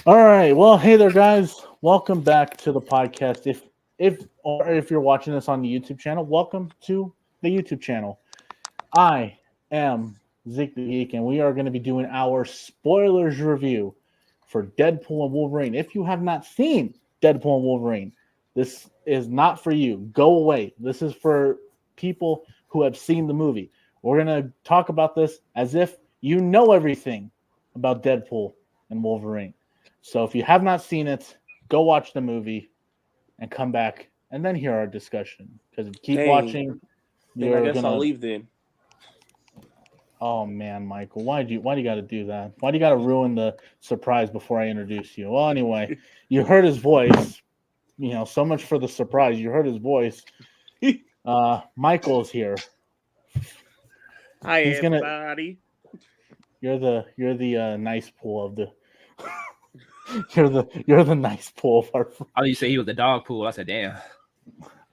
All right. Well, hey there, guys. Welcome back to the podcast. If you're watching this on the YouTube channel, welcome to the YouTube channel. I am Zeke the Geek, and we are going to be doing our spoilers review for Deadpool and Wolverine. If you have not seen Deadpool and Wolverine, this is not for you. Go away. This is for people who have seen the movie. We're going to talk about this as if you know everything about Deadpool and Wolverine. So if you have not seen it, go watch the movie and come back and then hear our discussion. Because keep Dang. watching, Then I you're guess I'll gonna. leave then. Oh man, Michael, why do you got to do that? Why do you got to ruin the surprise before I introduce you? Well, anyway, you heard his voice. So much for the surprise. You heard his voice. Michael's here. Hi, He's gonna. everybody. You're the nice pool of the. you're the nice pool of our. Oh, you say he was the dog pool. I said, damn.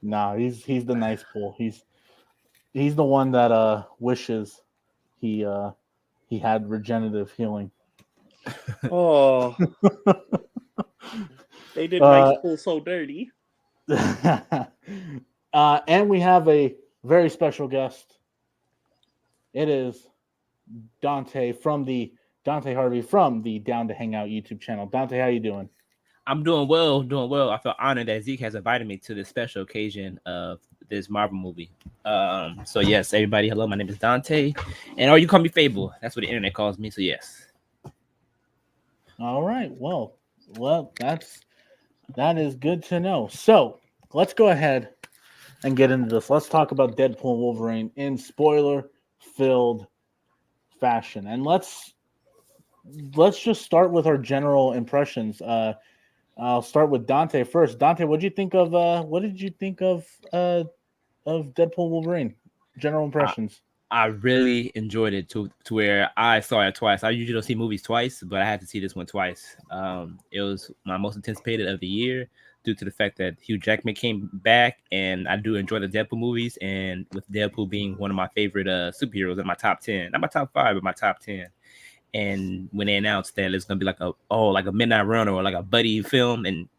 Nah, he's the nice pool. He's the one that wishes he had regenerative healing. Oh, they did nice Uh, pool so dirty. and we have a very special guest. It is Dante Harvey from the Down to Hang Out YouTube channel. Dante, how you doing? I'm doing well, doing well. I feel honored that Zeke has invited me to this special occasion of this Marvel movie. So yes, everybody, hello, my name is Dante, and or you call me Fable. That's what the internet calls me. So yes. All right. Well, that is good to know. So let's go ahead and get into this. Let's talk about Deadpool and Wolverine in spoiler-filled fashion, and let's just start with our general impressions. I'll start with Dante first. Dante, what did you think of Deadpool and Wolverine? General I, impressions. I really enjoyed it to where I saw it twice. I usually don't see movies twice, but I had to see this one twice. It was my most anticipated of the year due to the fact that Hugh Jackman came back, and I do enjoy the Deadpool movies. And with Deadpool being one of my favorite superheroes in my top 10, not my top 5, but my top 10. And when they announced that it's gonna be like a midnight run or like a buddy film, and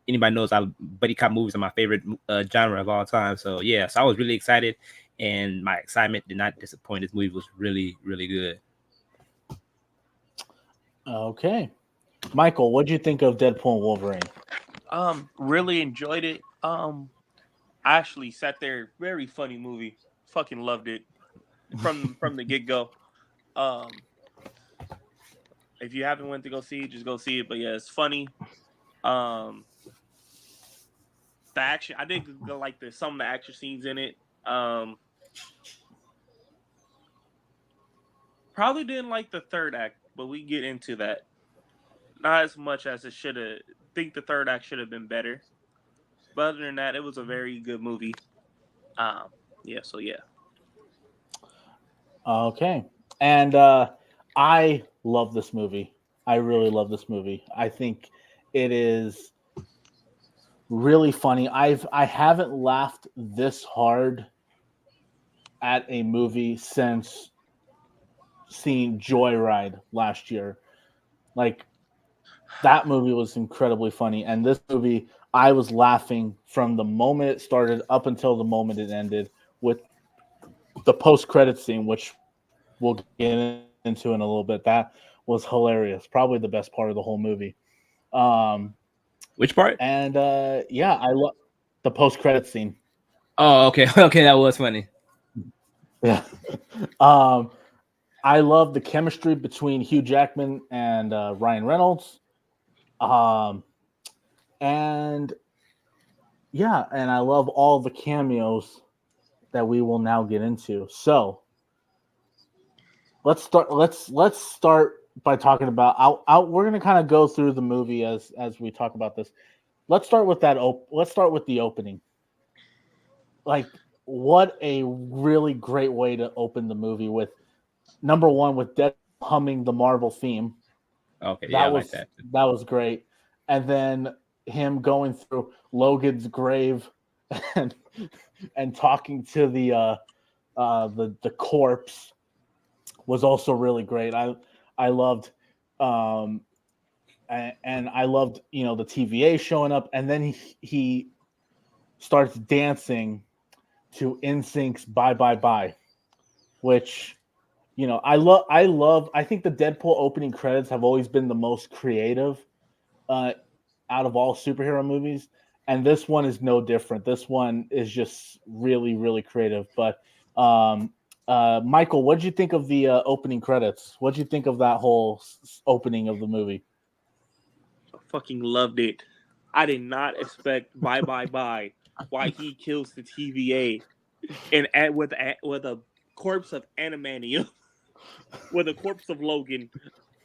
anybody knows buddy cop movies are my favorite genre of all time. So yeah, so I was really excited, and my excitement did not disappoint. This movie was really really good. Okay, Michael, what did you think of Deadpool and Wolverine? Really enjoyed it. I actually sat there. Very funny movie. Fucking loved it from the get go. Um, if you haven't went to go see it, just go see it. But yeah, it's funny. Um, the action. I did like some of the action scenes in it. Probably didn't like the third act, but we get into that. Not as much as it should have. Think the third act should have been better. But other than that, it was a very good movie. Um, yeah. So yeah. Okay, and I love this movie. I really love this movie. I think it is really funny. I haven't laughed this hard at a movie since seeing Joyride last year. Like that movie was incredibly funny, and this movie I was laughing from the moment it started up until the moment it ended with the post credit scene, which we'll get into in a little bit. That was hilarious, probably the best part of the whole movie. Um, Which part? and yeah, I love the post credit scene. Oh, okay, okay, that was funny. Yeah. um, I love the chemistry between Hugh Jackman and Ryan Reynolds. Um, and yeah, and I love all the cameos that we will now get into. So let's start by talking about. We're gonna kind of go through the movie as we talk about this. Let's start with let's start with the opening. Like, what a really great way to open the movie with number one with Deadpool humming the Marvel theme. Okay, yeah, I That like was that. that was great. And then him going through Logan's grave and and talking to the corpse was also really great. I loved um and I loved the TVA showing up, and then he starts dancing to NSYNC's "Bye Bye Bye," which I think the Deadpool opening credits have always been the most creative out of all superhero movies, and this one is no different. This one is just really, really creative. But Michael, what did you think of the opening credits? What did you think of that whole opening of the movie? I fucking loved it. I did not expect Bye Bye Bye why he kills the TVA and with a corpse of Animanium with a corpse of Logan.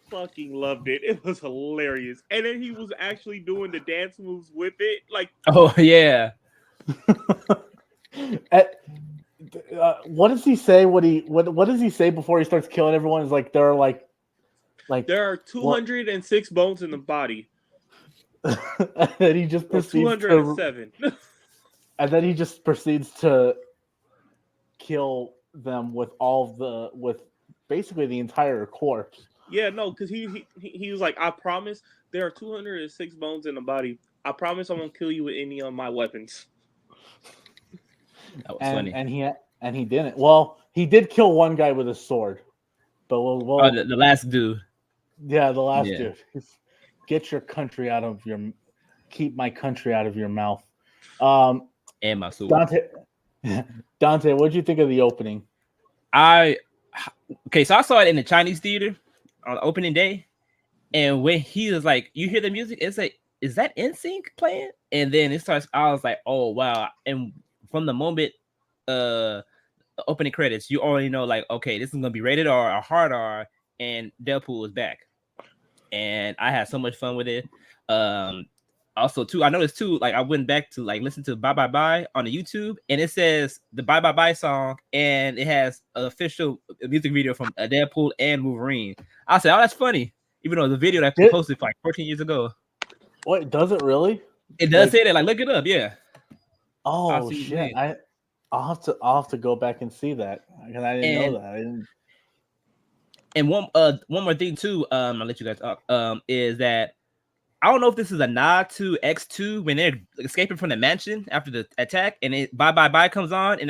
Fucking loved it. It was hilarious. And then he was actually doing the dance moves with it. Like, Oh yeah. What does he say? What does he say before he starts killing everyone? Is like there are like there are 206 bones in the body. and then he just Or proceeds 207. and then he just proceeds to kill them with basically the entire corpse. Yeah, no, because he was like, I promise there are 206 bones in the body. I promise I won't kill you with any of my weapons. That was and funny. and he didn't. Well, he did kill one guy with a sword, but Oh, the last dude. yeah, the last Yeah. dude. Get your country out of your, keep my country out of your mouth. And my sword. Dante, what did you think of the opening? Okay, so I saw it in the Chinese theater on opening day, and when he was like, you hear the music, it's like, is that NSYNC playing? And then it starts. I was like, oh wow! And from the moment, opening credits, you already know, like, okay, this is gonna be rated R or hard R, and Deadpool is back, and I had so much fun with it. Also too, I noticed too, like I went back to like listen to Bye Bye Bye on the YouTube, and it says the Bye Bye Bye song, and it has an official music video from Deadpool and Wolverine. I said, oh, that's funny, even though the video that posted like 14 years ago. What, does it really? It does say that. Like, look it up. Yeah. Oh shit! I'll have to go back and see that because I didn't know that. I didn't. And one more thing too. I'll let you guys talk. Is that I don't know if this is a nod to X2 when they're escaping from the mansion after the attack, and it Bye Bye Bye comes on in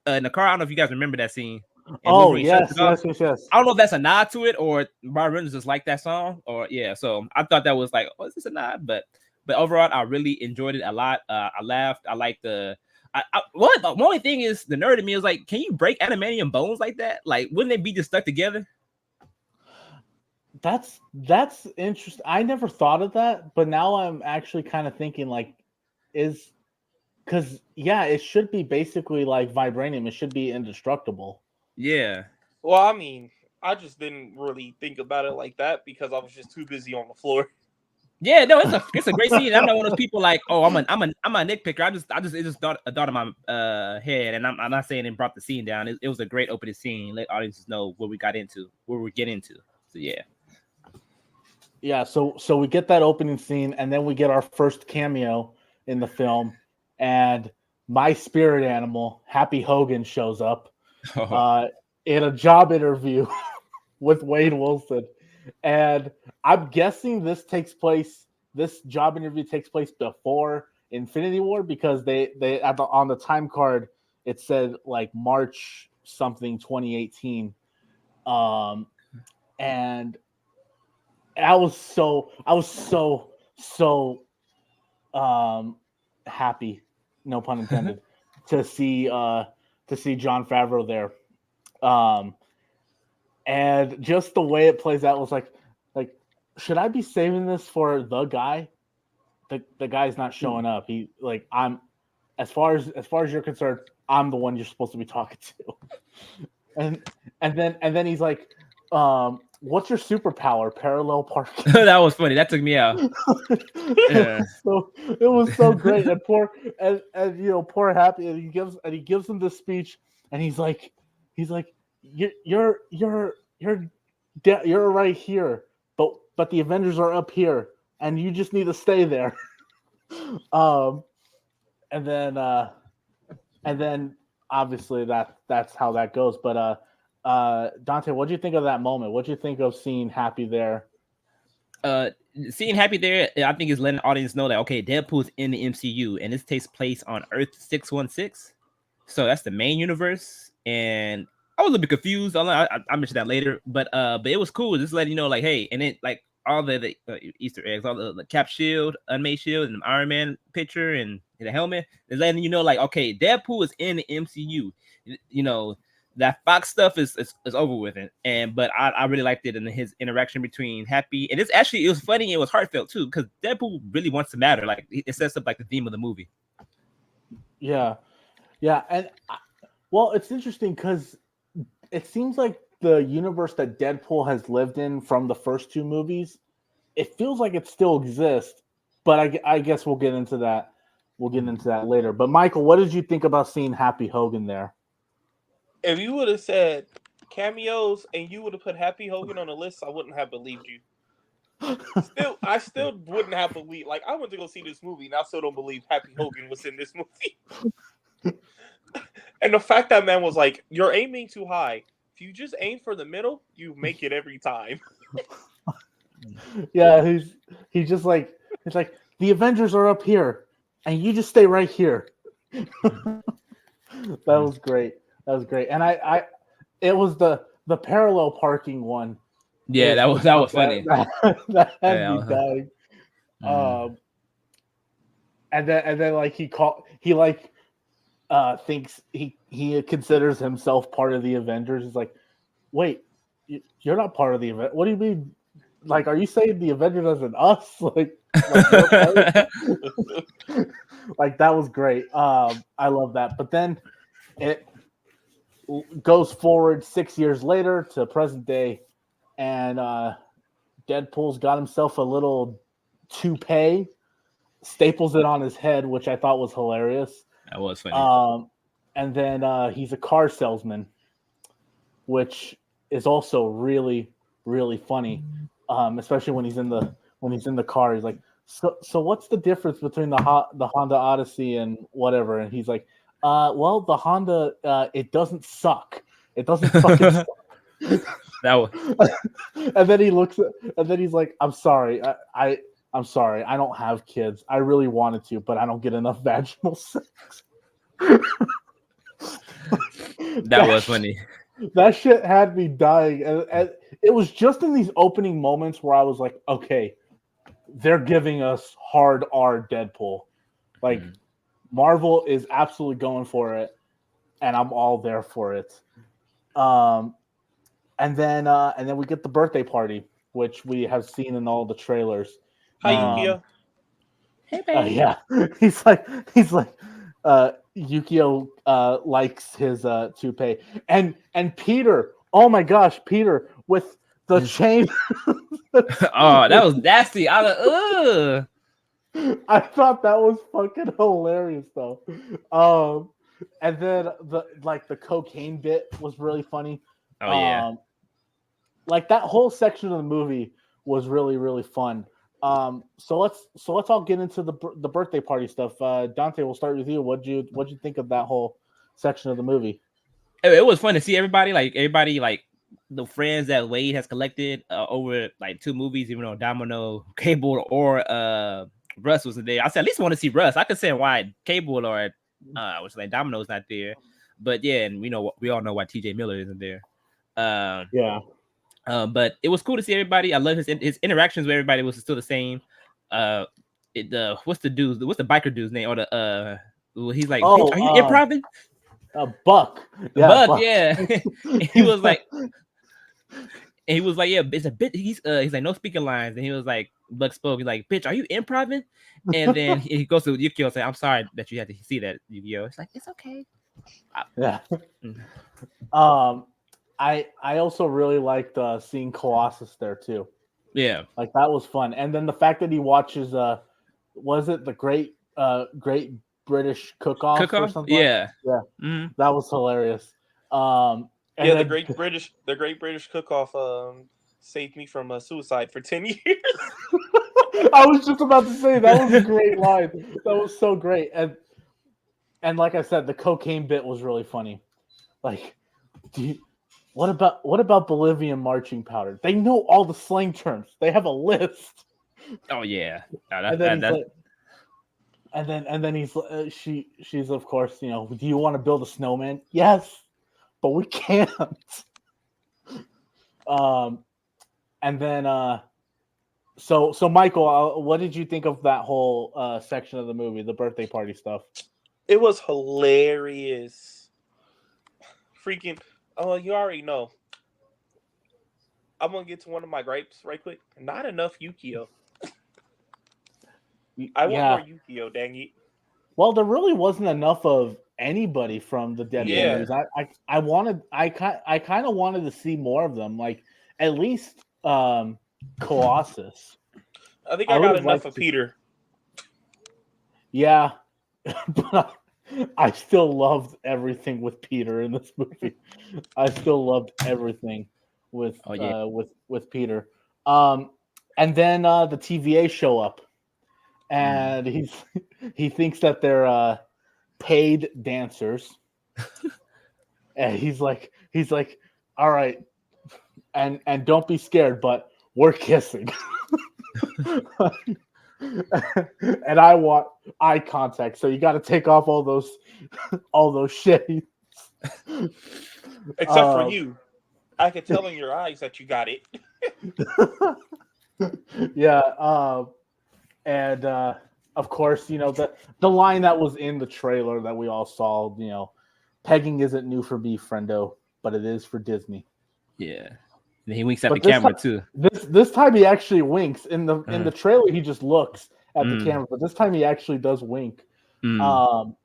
the car. I don't know if you guys remember that scene. And Wolverine yes. I don't know if that's a nod to it or Ryan Reynolds just like that song, or yeah. So I thought that was like, oh, is this a nod? But overall, I really enjoyed it a lot. I laughed. I like the. The only thing is the nerd in me is like, can you break adamantium bones like that? Like, wouldn't they be just stuck together? That's interesting. I never thought of that, but now I'm actually kind of thinking like, because yeah, it should be basically like vibranium. It should be indestructible. Yeah. Well, I mean, I just didn't really think about it like that because I was just too busy on the floor. Yeah, no, it's a great scene. I'm not one of those people like, oh, I'm a nitpicker. It just thought in my head, and I'm not saying it brought the scene down. It was a great opening scene. Let audiences know what we getting into. So yeah. Yeah, so we get that opening scene, and then we get our first cameo in the film, and my spirit animal, Happy Hogan, shows up in a job interview with Wade Wilson. And I'm guessing this job interview takes place before Infinity War, because they on the time card it said like March something 2018. And I was so happy, no pun intended, to see Jon Favreau there. And just the way it plays out was like, should I be saving this for the guy? The guy's not showing up. He like, I'm as far as you're concerned, I'm the one you're supposed to be talking to. And then he's like, what's your superpower? Parallel parking. That was funny. That took me out. Yeah. It was so great. And poor Happy, and he gives him the speech, and he's like, you're right here, but the Avengers are up here, and you just need to stay there. And then obviously that's how that goes. But Dante, what do you think of that moment? What do you think of seeing Happy there? Seeing Happy there, I think is letting the audience know that okay, Deadpool's in the MCU, and this takes place on Earth 616. So that's the main universe, and I was a little bit confused. I mentioned that later, but it was cool. Just letting you know, like, hey, and it like all the Easter eggs, all the Cap Shield, Unmade Shield, and the Iron Man picture, and the helmet. Is letting you know, like, okay, Deadpool is in the MCU. You know, that Fox stuff is over with it. But I really liked it, and his interaction between Happy, and it was funny, and it was heartfelt too, because Deadpool really wants to matter. Like it sets up like the theme of the movie. Yeah, and well, it's interesting because it seems like the universe that Deadpool has lived in from the first two movies, it feels like it still exists. But I guess we'll get into that. We'll get into that later. But Michael, what did you think about seeing Happy Hogan there? If you would have said cameos and you would have put Happy Hogan on the list, I wouldn't have believed you. I still wouldn't have believed. Like, I went to go see this movie, and I still don't believe Happy Hogan was in this movie. And the fact that man was like, "You're aiming too high. If you just aim for the middle, you make it every time." Yeah, he's just like, it's like the Avengers are up here, and you just stay right here. That was great. And it was the parallel parking one. Yeah, that was funny. That had me dying. And then like he thinks he considers himself part of the Avengers. He's like, wait, you're not part of the event. What do you mean? Like, are you saying the Avengers as an us? Like like that was great. I love that. But then it goes forward 6 years later to present day, and Deadpool's got himself a little toupee, staples it on his head, which I thought was hilarious. That was funny. And then he's a car salesman, which is also really, really funny. Especially when he's in the car. He's like, so what's the difference between the Honda Odyssey and whatever? And he's like, well, the Honda, it doesn't suck. It doesn't fucking suck. That was... And then he looks and then he's like, I'm sorry. I'm sorry. I don't have kids. I really wanted to, but I don't get enough vaginal sex. That was funny. That shit had me dying. And it was just in these opening moments where I was like, okay, they're giving us hard R Deadpool. Like, Marvel is absolutely going for it, and I'm all there for it. And then we get the birthday party, which we have seen in all the trailers. Hi, Yukio. Hey, baby. Yeah, he's like Yukio likes his toupee, and Peter. Oh my gosh, Peter with the chain. Oh, that was nasty. I thought that was fucking hilarious though. And then the cocaine bit was really funny. Oh yeah. Like that whole section of the movie was really, really fun. So let's all get into the birthday party stuff. Dante, we'll start with you. What'd you think of that whole section of the movie? It was fun to see everybody the friends that Wade has collected over like two movies, even though Domino, Cable, or Russ wasn't there. I said at least I want to see Russ. I could say why Cable or which like Domino's not there, but yeah, and we all know why TJ Miller isn't there. Yeah. But it was cool to see everybody. I love his interactions with everybody was still the same. What's the biker dude's name? Or the he's like, are you improv? Buck. Yeah, Buck. Yeah. He was like, yeah, it's a bit. He's like no speaking lines, and he was like, Buck spoke. He's like, bitch, are you improv? And then he goes to Yukio saying, I'm sorry that you had to see that, Yukio. It's like, it's okay. Yeah. I also really liked seeing Colossus there too. Yeah, like that was fun. And then the fact that he watches was it the Great British Cook-Off or something? Yeah. Mm-hmm. That was hilarious. The Great British Cook-Off saved me from suicide for 10 years. I was just about to say that was a great line. That was so great. And like I said, the cocaine bit was really funny. Like, do What about Bolivian marching powder? They know all the slang terms. They have a list. Oh yeah, no, And then he's like, and then she's of course, do you want to build a snowman? Yes, but we can't. Um, and then so Michael, what did you think of that whole section of the movie, the birthday party stuff? It was hilarious. Freaking. Oh, you already know. I'm gonna get to one of my gripes right quick. Not enough Yukio. I want more Yeah. Yukio, dang it. Well, there really wasn't enough of anybody from the Deadpool Yeah. movies. I kind of wanted to see more of them, like at least Colossus. I think I I would got have enough liked of to. Peter. Yeah, but I still loved everything with Peter in this movie. I still loved everything with Oh, yeah. with Peter. And then the TVA show up, and he thinks that they're paid dancers, and he's like, all right, and don't be scared, but we're kissing. And I want eye contact, so you got to take off all those shades. Except for you. I could tell in your eyes that you got it. Yeah, and of course, the line that was in the trailer that we all saw, pegging isn't new for me, friendo, but it is for Disney. Yeah. And he winks at But the camera too. This time he actually winks. In the trailer, he just looks at the camera, but this time he actually does wink. But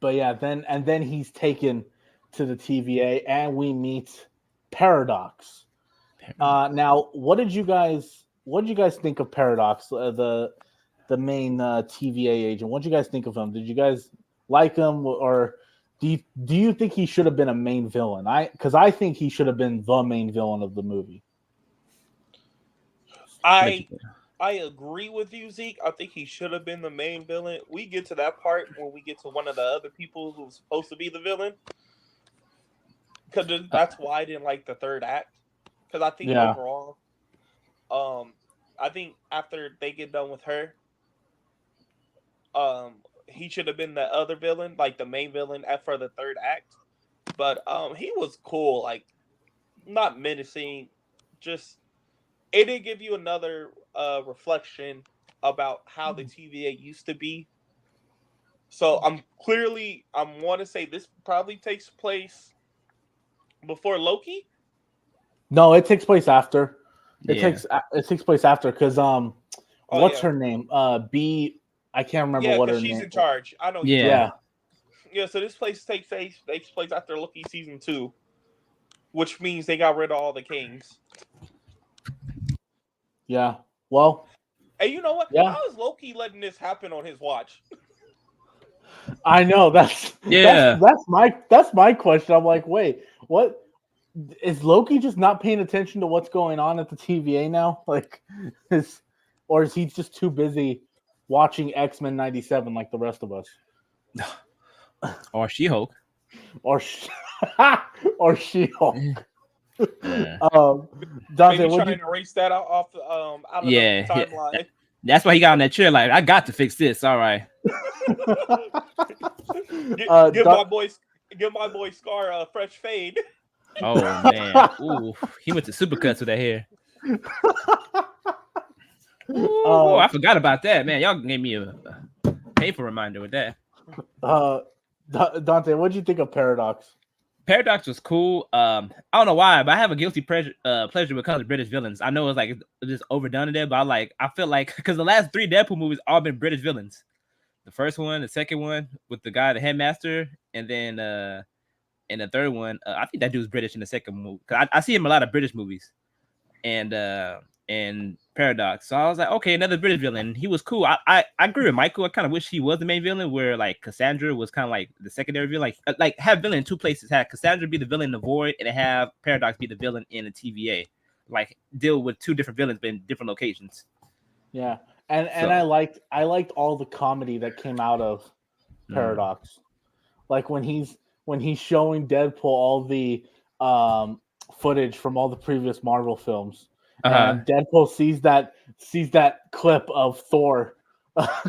yeah, then he's taken to the TVA, and we meet Paradox. Now, what did you guys think of Paradox, the main TVA agent? What did you guys think of him? Did you guys like him, or do you think he should have been a main villain? Because I think he should have been the main villain of the movie. I agree with you, Zeke. I think he should have been the main villain. We get to that part when we get to one of the other people who's supposed to be the villain. Because that's why I didn't like the third act. Because I think overall, I think after they get done with her, he should have been the other villain, like the main villain for the third act. But he was cool, like not menacing, just it did give you another reflection about how the TVA used to be. So I want to say this probably takes place before Loki. No, it takes place after. It Yeah. takes place after because what's her name? B. I can't remember what her because she's name. in charge. I know. Yeah. Yeah. So this place takes place after Loki season 2, which means they got rid of all the kings. Yeah. Well. Hey, you know what? Yeah. How is Loki letting this happen on his watch? I know that's my question. I'm like, wait, what? Is Loki just not paying attention to what's going on at the TVA now? Like, or is he just too busy watching X-Men '97 like the rest of us? Or She-Hulk. Or She-Hulk. Yeah. Dante, maybe trying to erase that out of the timeline. Yeah. That's why he got on that chair. Like, I got to fix this. All right. Give my boy Scar a fresh fade. Oh man. Ooh, he went to Supercuts with that hair. Ooh, I forgot about that, man. Y'all gave me a painful reminder with that. Dante, what did you think of Paradox? Paradox was cool. I don't know why, but I have a guilty pleasure because of British villains. I know it's just overdone in there, but I feel like because the last 3 Deadpool movies all been British villains. The first one, the second one with the guy, the headmaster, and then and the third one, I think that dude's British in the second movie. Cause I see him in a lot of British movies, and Paradox. So I was like, okay, another British villain. He was cool. I agree with Michael. I kind of wish he was the main villain, where like Cassandra was kind of like the secondary villain. Like have villain in 2 places. Have Cassandra be the villain in the Void, and have Paradox be the villain in the TVA. Like deal with 2 different villains, but in different locations. Yeah, and I liked all the comedy that came out of Paradox. Like when he's when he's showing Deadpool all the footage from all the previous Marvel films, and Deadpool sees that clip of Thor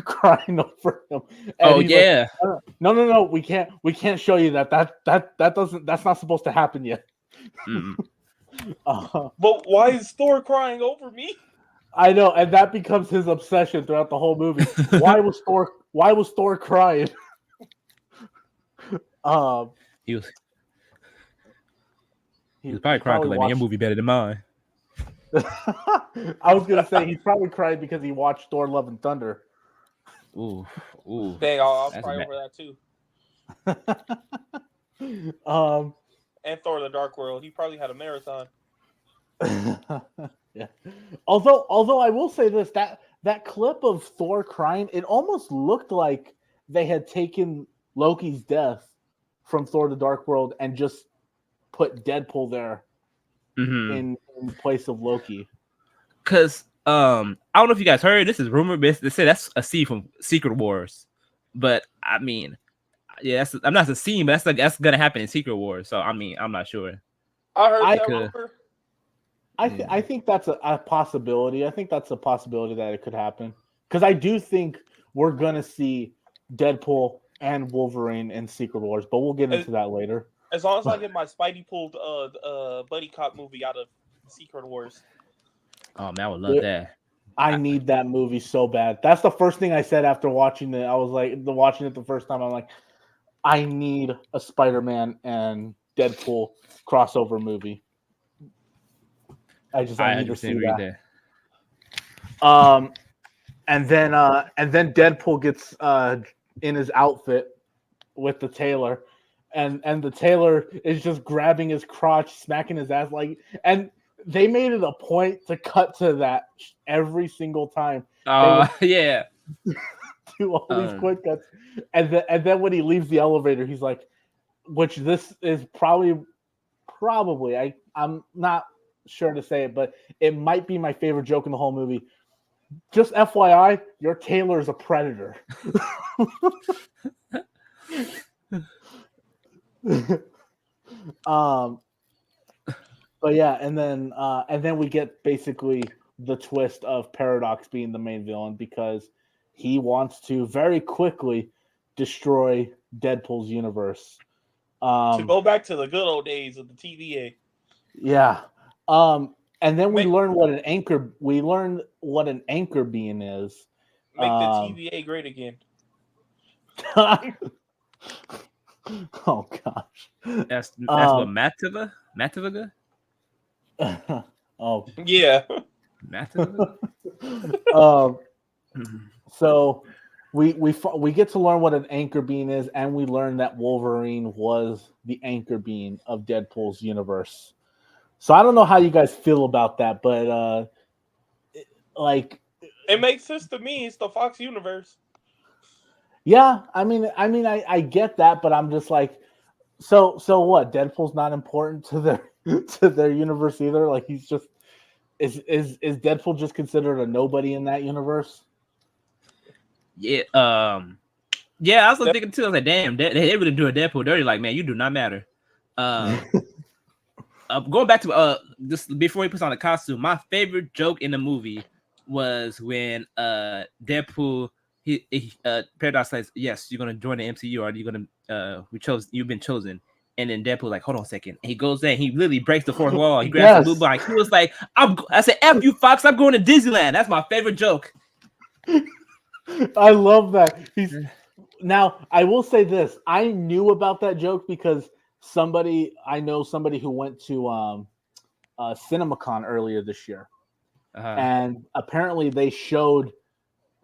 crying over him. And he's like, no, we can't show you that. That's not supposed to happen yet. But why is Thor crying over me? I know, and that becomes his obsession throughout the whole movie. Why was Thor crying? He was probably crying because, like, man, your movie better than mine. I was gonna say he's probably crying because he watched Thor: Love and Thunder. Ooh. Dang, I'll cry over that too. And Thor: The Dark World. He probably had a marathon. Yeah. Although I will say this, that clip of Thor crying, it almost looked like they had taken Loki's death from Thor: The Dark World and just put Deadpool there in place of Loki. Because I don't know if you guys heard, this is rumor, but they say that's a scene from Secret Wars. But I mean, yeah, I'm not a scene, but that's gonna happen in Secret Wars. So I mean, I'm not sure. I heard that rumor. I think that's a possibility. I think that's a possibility that it could happen, because I do think we're gonna see Deadpool and Wolverine in Secret Wars, but we'll get into that later. As long as I get my Spidey pulled buddy cop movie out of Secret Wars. Oh man, I would love that. I need that movie so bad. That's the first thing I said after watching it. I was like, watching it the first time, I'm like, I need a Spider-Man and Deadpool crossover movie. I need to see that. And then Deadpool gets in his outfit with the tailor, and the tailor is just grabbing his crotch, smacking his ass, and they made it a point to cut to that every single time. Yeah. Do all these quick cuts, and then when he leaves the elevator, he's like, which this is probably I'm not sure to say it, but it might be my favorite joke in the whole movie. Just FYI, your tailor is a predator. But yeah, and then we get basically the twist of Paradox being the main villain, because he wants to very quickly destroy Deadpool's universe. To go back to the good old days of the TVA. Yeah. And then we learn what an anchor being is. Make the TVA great again. Oh gosh. That's what Mativaga? Oh yeah. Mativaga? So we get to learn what an anchor being is, and we learn that Wolverine was the anchor being of Deadpool's universe. So I don't know how you guys feel about that, but it makes sense to me. It's the Fox universe. Yeah, I mean, I get that, but I'm just like, so what? Deadpool's not important to their universe either. Like, he's just is Deadpool just considered a nobody in that universe? Yeah, yeah. I was thinking too. I was like, damn, they really do a Deadpool dirty. Like, man, you do not matter. Going back to just before he puts on the costume, my favorite joke in the movie was when Deadpool Paradox says, "Yes, you're gonna join the MCU, or you're gonna you've been chosen." And then Deadpool like, "Hold on a second." And he goes there and he literally breaks the fourth wall. He grabs the blue bike. He was like, I said, "F you, Fox, I'm going to Disneyland." That's my favorite joke. I love that. Now, I will say this. I knew about that joke because I know somebody who went to CinemaCon earlier this year. And apparently they showed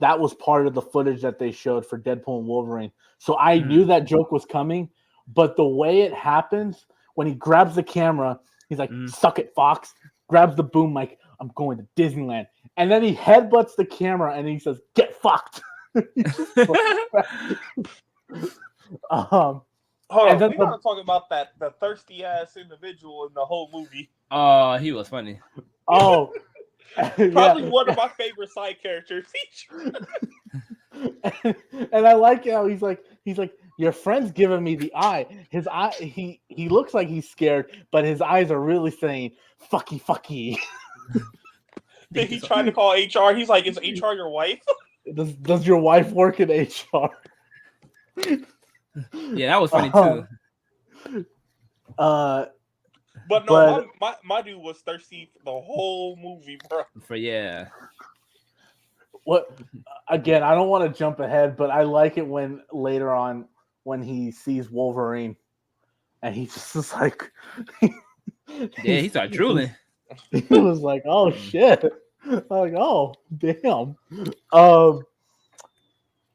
that was part of the footage that they showed for Deadpool and Wolverine. So I knew that joke was coming, but the way it happens, when he grabs the camera, he's like, "Suck it, Fox," grabs the boom mic, "I'm going to Disneyland." And then he headbutts the camera and he says, "Get fucked." Hold on, we gotta talk about the thirsty ass individual in the whole movie. Oh, he was funny. Oh, probably one of my favorite side characters. And I like how he's like, your friend's giving me the eye. His eye, he looks like he's scared, but his eyes are really saying fucky fucky. Then he tried to call HR. He's like, "Is HR your wife?" Does your wife work in HR? Yeah, that was funny too. But no, my dude was thirsty for the whole movie, bro. What? Again, I don't want to jump ahead, but I like it when later on when he sees Wolverine, and he just is like, he started drooling. He was like, "Oh shit!" I'm like, "Oh damn."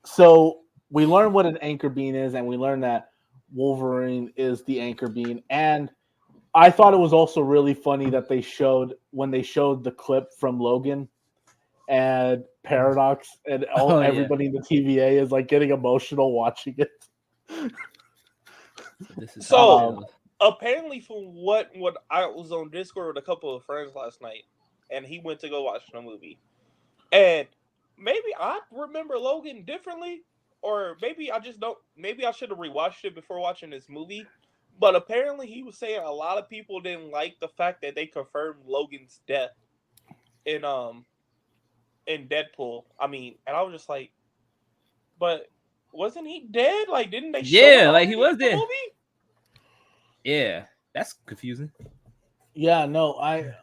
So we learned what an anchor bean is, and we learned that Wolverine is the anchor bean. And I thought it was also really funny that when they showed the clip from Logan and Paradox, and everybody in the TVA is like getting emotional watching it. So apparently, from what I was on Discord with a couple of friends last night, and he went to go watch the movie, and maybe I remember Logan differently, or maybe I just don't. Maybe I should have rewatched it before watching this movie. But apparently, he was saying a lot of people didn't like the fact that they confirmed Logan's death in Deadpool. I mean, and I was just like, but wasn't he dead? Like, didn't they show it like he was in the dead. movie? Yeah, that's confusing. Yeah, no, I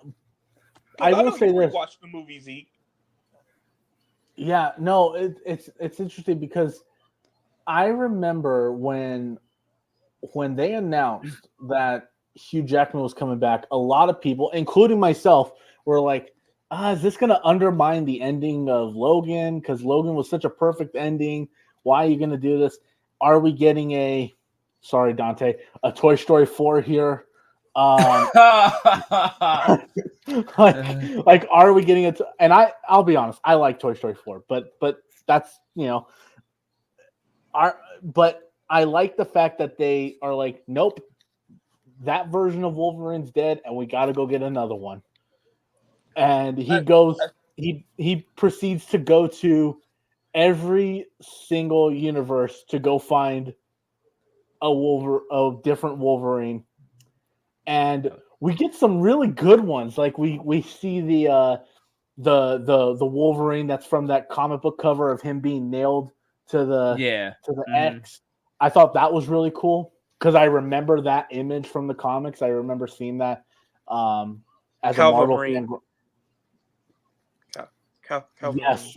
will say this. Watch the movie, Zeke. Yeah, no, it's interesting because I remember when they announced that Hugh Jackman was coming back, a lot of people, including myself, were like, is this going to undermine the ending of Logan? Because Logan was such a perfect ending. Why are you going to do this? Are we getting sorry, Dante, a Toy Story 4 here? Like, are we getting it? And I'll be honest, I like Toy Story 4, but that's, but I like the fact that they are like, nope, that version of Wolverine's dead, and we got to go get another one. And he proceeds to go to every single universe to go find a different Wolverine, and we get some really good ones. Like we see the Wolverine that's from that comic book cover of him being nailed to the X. I thought that was really cool because I remember that image from the comics. I remember seeing that as a Marvel fan. Yes.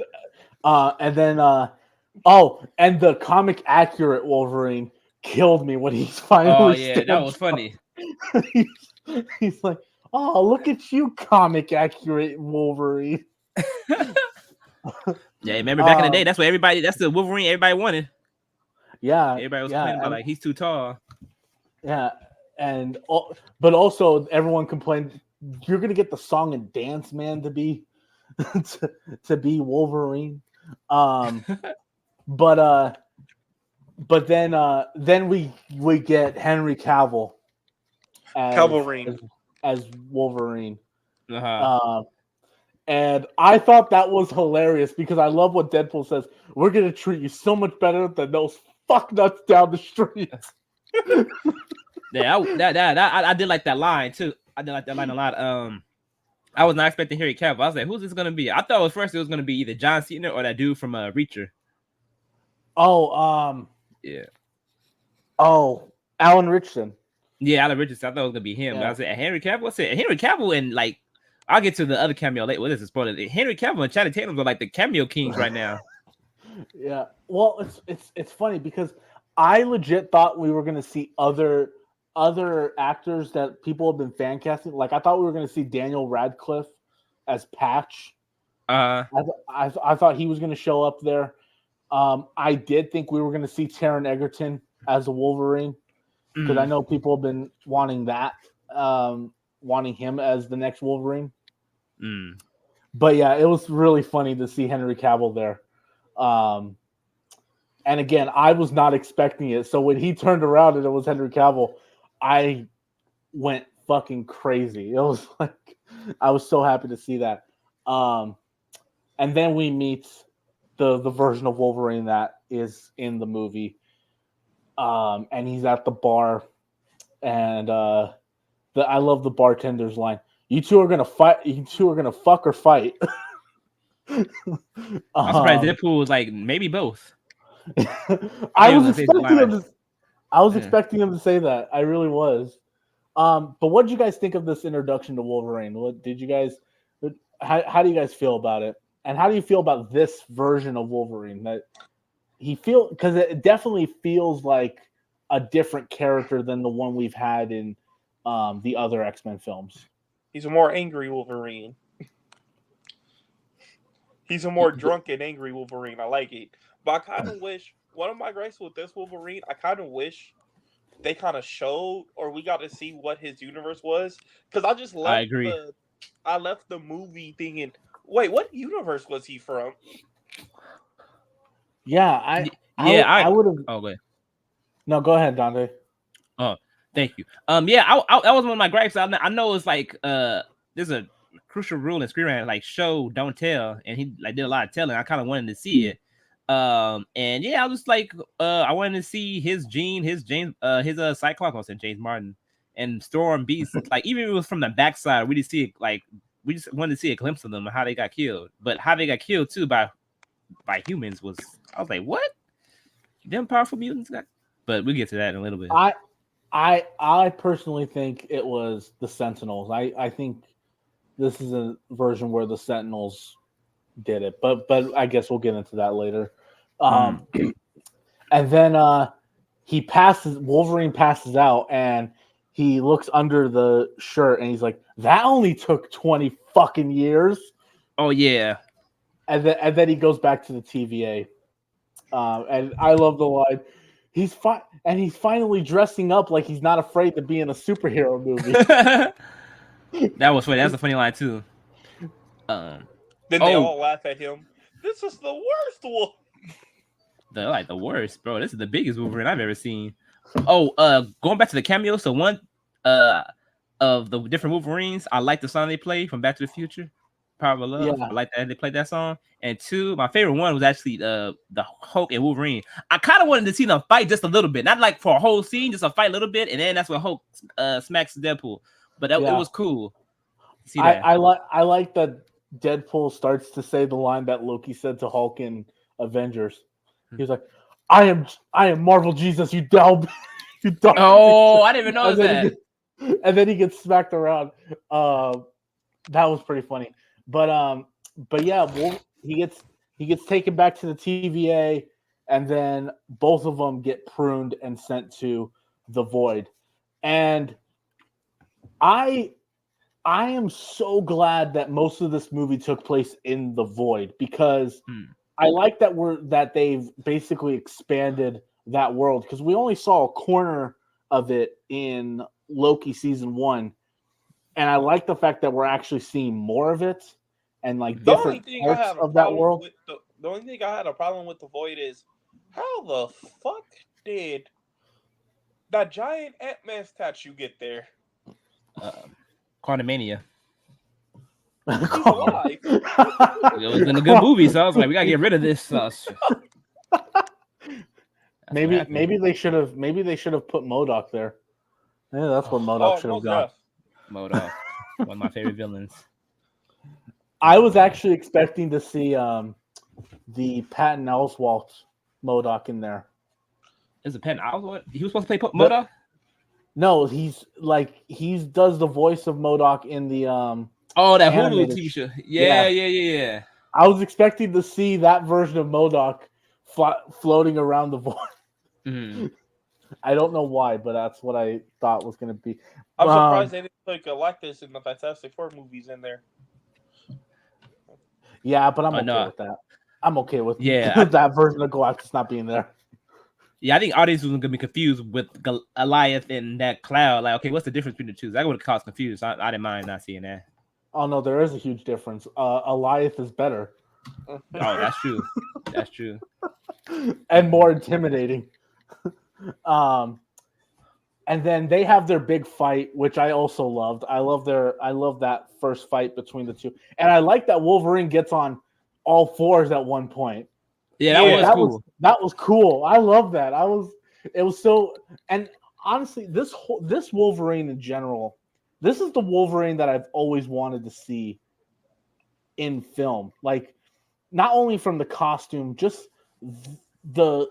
And then and the comic accurate Wolverine killed me when he's finally that was funny. he's like, "Oh, look at you, comic accurate Wolverine." Yeah, remember back in the day, that's the Wolverine everybody wanted. Yeah, everybody was complaining about like he's too tall. Yeah, and but also everyone complained you're gonna get the song and dance man to be to be Wolverine. But then we get Henry Cavill as Wolverine. And I thought that was hilarious because I love what Deadpool says. We're gonna treat you so much better than those fucknuts down the street. Yeah, I did like that line too. I did like that line a lot. I was not expecting Henry Cavill. I was like, who's this gonna be? I thought it was gonna be either John Cena or that dude from Reacher. Yeah. Oh, Alan Richardson. Yeah, Alan Richardson. I thought it was gonna be him. Yeah. But I said Henry Cavill. I said Henry Cavill and like I'll get to the other cameo later. What is this spoiler? Henry Cavill and Channing Tatum are like the cameo kings right now. Yeah. Well, it's funny because I legit thought we were gonna see other actors that people have been fan casting. Like I thought we were gonna see Daniel Radcliffe as Patch. I thought he was gonna show up there. I did think we were gonna see Taron Egerton as a Wolverine because I know people have been wanting that, wanting him as the next Wolverine. But yeah, it was really funny to see Henry Cavill there. And again, I was not expecting it. So when he turned around and it was Henry Cavill, I went fucking crazy. It was like I was so happy to see that. And then we meet the version of Wolverine that is in the movie. and he's at the bar, and I love the bartender's line. You two are gonna fight. You two are gonna fuck or fight. I'm surprised Deadpool was like maybe both. I was expecting him to. I was expecting him to say that. I really was. But what did you guys think of this introduction to Wolverine? What did you guys? How do you guys feel about it? And how do you feel about this version of Wolverine? That because it definitely feels like a different character than the one we've had in the other X-Men films. He's a more angry Wolverine. He's a more drunk and angry Wolverine. I like it. But I kind of wish, one of my gripes with this Wolverine, I kind of wish they kind of showed, or we got to see what his universe was. Because I just left I agree. I left the movie thinking, wait, what universe was he from? Yeah, I would have. Oh, go ahead. No, go ahead, Dante. Oh, thank you. Yeah, that was one of my gripes. I know it's like there's a crucial rule in screenwriting, like show, don't tell, and he like did a lot of telling. I kind of wanted to see it. And yeah, I was like, I wanted to see his Cyclops and James Martin and Storm Beast. Like even if it was from the backside, we didn't see it. Like we just wanted to see a glimpse of them and how they got killed. But how they got killed too by humans was, I was like, what? Them powerful mutants got. But we'll get to that in a little bit. I personally think it was the Sentinels. I think this is a version where the Sentinels did it, but I guess we'll get into that later. And then Wolverine passes out, and he looks under the shirt, and he's like, "That only took 20 fucking years." Oh yeah. And then he goes back to the TVA, and I love the line. He's finally dressing up like he's not afraid to be in a superhero movie. That was funny. That's a funny line too. Then they all laugh at him. This is the worst one. They're like the worst, bro. This is the biggest Wolverine I've ever seen. Oh, going back to the cameo. So one of the different Wolverines, I like the song they play from Back to the Future, Power of Love. Yeah. I like that they played that song. And two, my favorite one was actually the Hulk and Wolverine. I kind of wanted to see them fight just a little bit, not like for a whole scene, just a fight a little bit, and then that's when Hulk smacks Deadpool. But it was cool. See that? I like that Deadpool starts to say the line that Loki said to Hulk in Avengers. He was like, I am Marvel Jesus, you dumb. You dumb. Oh, I didn't even know that. And then he gets smacked around. That was pretty funny. But yeah, he gets taken back to the TVA, and then both of them get pruned and sent to the Void. And I am so glad that most of this movie took place in the Void, because I like that they've basically expanded that world, because we only saw a corner of it in Loki season 1, and I like the fact that we're actually seeing more of it and like different parts of that world. The only thing I had a problem with the Void is, how the fuck did that giant Ant-Man statue get there? Quantumania. He's alive. It was in a good movie, so I was like, we gotta get rid of this. Maybe they should have put MODOK there. Yeah, that's what MODOK should have done. MODOK, one of my favorite villains. I was actually expecting to see the Patton Oswalt MODOK in there. Is it Patton Oswalt? He was supposed to play MODOK? No, he does the voice of MODOK in the that Hulu TV show. Yeah. I was expecting to see that version of MODOK floating around the void. Mm-hmm. I don't know why, but that's what I thought was going to be. I'm surprised they didn't put Galactus in the Fantastic Four movies in there. Yeah, but I'm okay with that. I'm okay with that version of Galactus not being there. Yeah, I think audience was going to be confused with Goliath and that cloud. Like, okay, what's the difference between the two? That would have caused confusion. I didn't mind not seeing that. Oh, no, there is a huge difference. Goliath is better. Oh, that's true. That's true. And more intimidating. And then they have their big fight, which I also loved. I love that first fight between the two. And I like that Wolverine gets on all fours at one point. Yeah, that was cool. That was cool. I love that. It was so, and honestly, this Wolverine in general, this is the Wolverine that I've always wanted to see in film. Like, not only from the costume, just the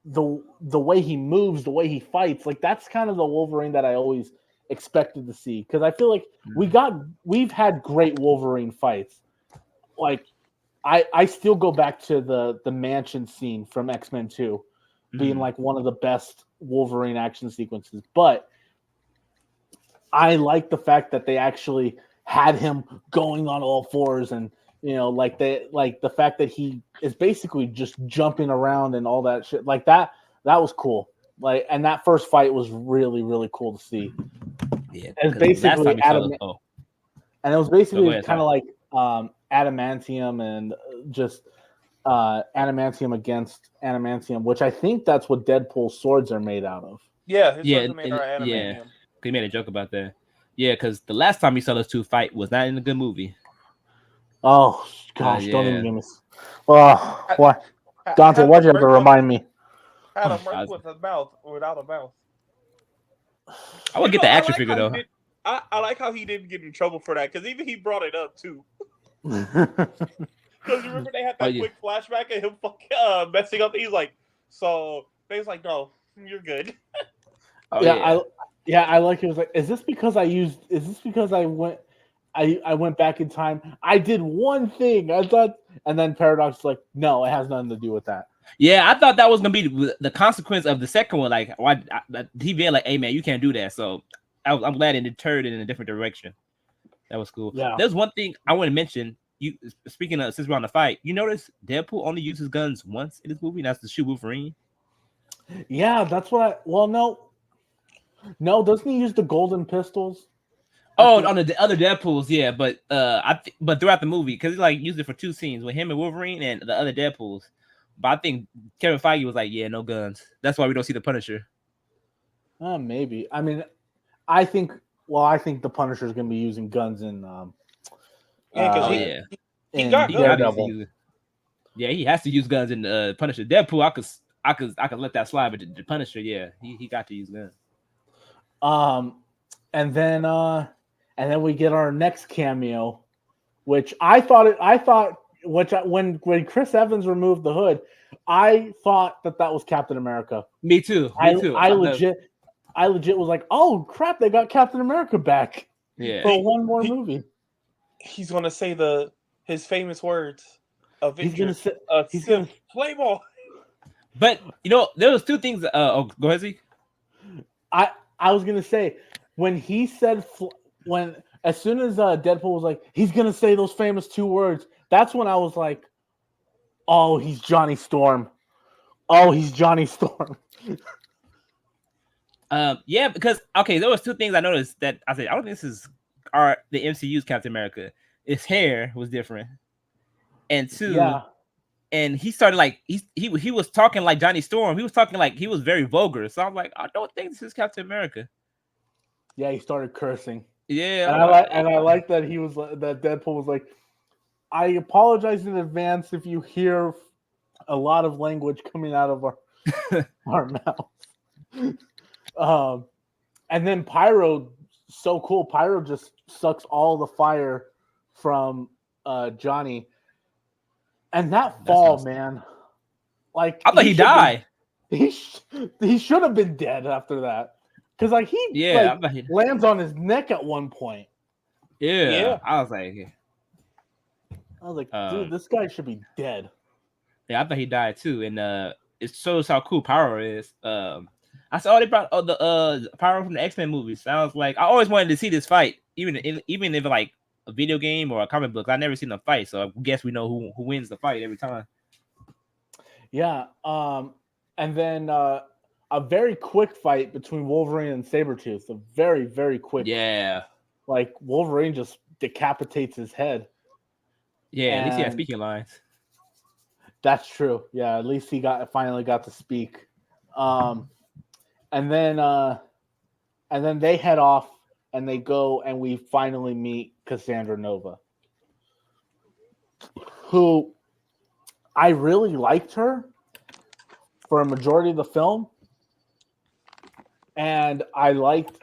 the way he moves, the way he fights. Like, that's kind of the Wolverine that I always expected to see. Because I feel like we've had great Wolverine fights. Like, I still go back to the mansion scene from X-Men 2 being like one of the best Wolverine action sequences. But I like the fact that they actually had him going on all fours, and like the fact that he is basically just jumping around and all that shit. Like that was cool. Like, and that first fight was really, really cool to see. Yeah, It's basically and it was basically kind of like adamantium and just adamantium against adamantium, which I think that's what Deadpool's swords are made out of. Yeah, his swords are made out of adamantium. Yeah, they made a joke about that. Yeah, because the last time we saw those two fight was not in a good movie. Oh gosh, don't even give me. Why, Dante? Why'd you have to remind me? Had him right with a mouth or without a mouth. I would get the action figure though. I like how he didn't get in trouble for that, because even he brought it up too. Because remember they had that quick flashback of him fucking messing up. He's like, so they was like, no, you're good. I like it. Was like, is this because I went back in time? I did one thing. I thought, and then Paradox was like, no, it has nothing to do with that. Yeah, I thought that was gonna be the consequence of the second one. Like, why he being like, "Hey man, you can't do that." So I'm glad it deterred it in a different direction. That was cool. Yeah. There's one thing I want to mention. You speaking of, since we're on the fight, you notice Deadpool only uses guns once in this movie, and that's to shoot Wolverine. Yeah, that's what. No, doesn't he use the golden pistols? Oh, on the other Deadpools, yeah, but but throughout the movie, because he like used it for two scenes with him and Wolverine and the other Deadpools. But I think Kevin Feige was like, yeah, no guns. That's why we don't see the Punisher. Maybe. I mean, I think the Punisher is going to be using guns in. He got Daredevil. Yeah, he has to use guns in Punisher. Deadpool, I could let that slide, but the Punisher, yeah, he got to use guns. And then we get our next cameo, which when Chris Evans removed the hood, I thought that was Captain America. Me too. I legit was like, oh crap, they got Captain America back. Yeah. For one more movie. He's gonna say his famous words. He's gonna say Playboy. But there was two things. Go ahead, Zeke. I was gonna say when he said as soon as Deadpool was like, he's gonna say those famous two words. That's when I was like, oh, he's Johnny Storm. Oh, he's Johnny Storm. Yeah, because there was two things I noticed that I said I don't think this is the MCU's Captain America. His hair was different, and two, and he started like he was talking like Johnny Storm. He was talking like he was very vulgar. So I'm like, I don't think this is Captain America. Yeah, he started cursing. Yeah, and I like that that Deadpool was like, I apologize in advance if you hear a lot of language coming out of our mouth. And then Pyro, so cool. Pyro just sucks all the fire from Johnny. And that fall, man, like I thought he died. He should have been dead after that, because like he lands on his neck at one point. Yeah. I was like, dude, this guy should be dead. Yeah, I thought he died too, and it shows how cool Pyro is. I saw they brought the Pyro from the X-Men movies. So I was like, I always wanted to see this fight, even if like a video game or a comic book. I never seen them fight, so I guess we know who wins the fight every time. Yeah. And then a very quick fight between Wolverine and Sabretooth. A very, very quick. Yeah. Like Wolverine just decapitates his head. Yeah, at least he had speaking lines. That's true. Yeah, at least he finally got to speak. And then they head off and they go and we finally meet Cassandra Nova, who I really liked her for a majority of the film. And I liked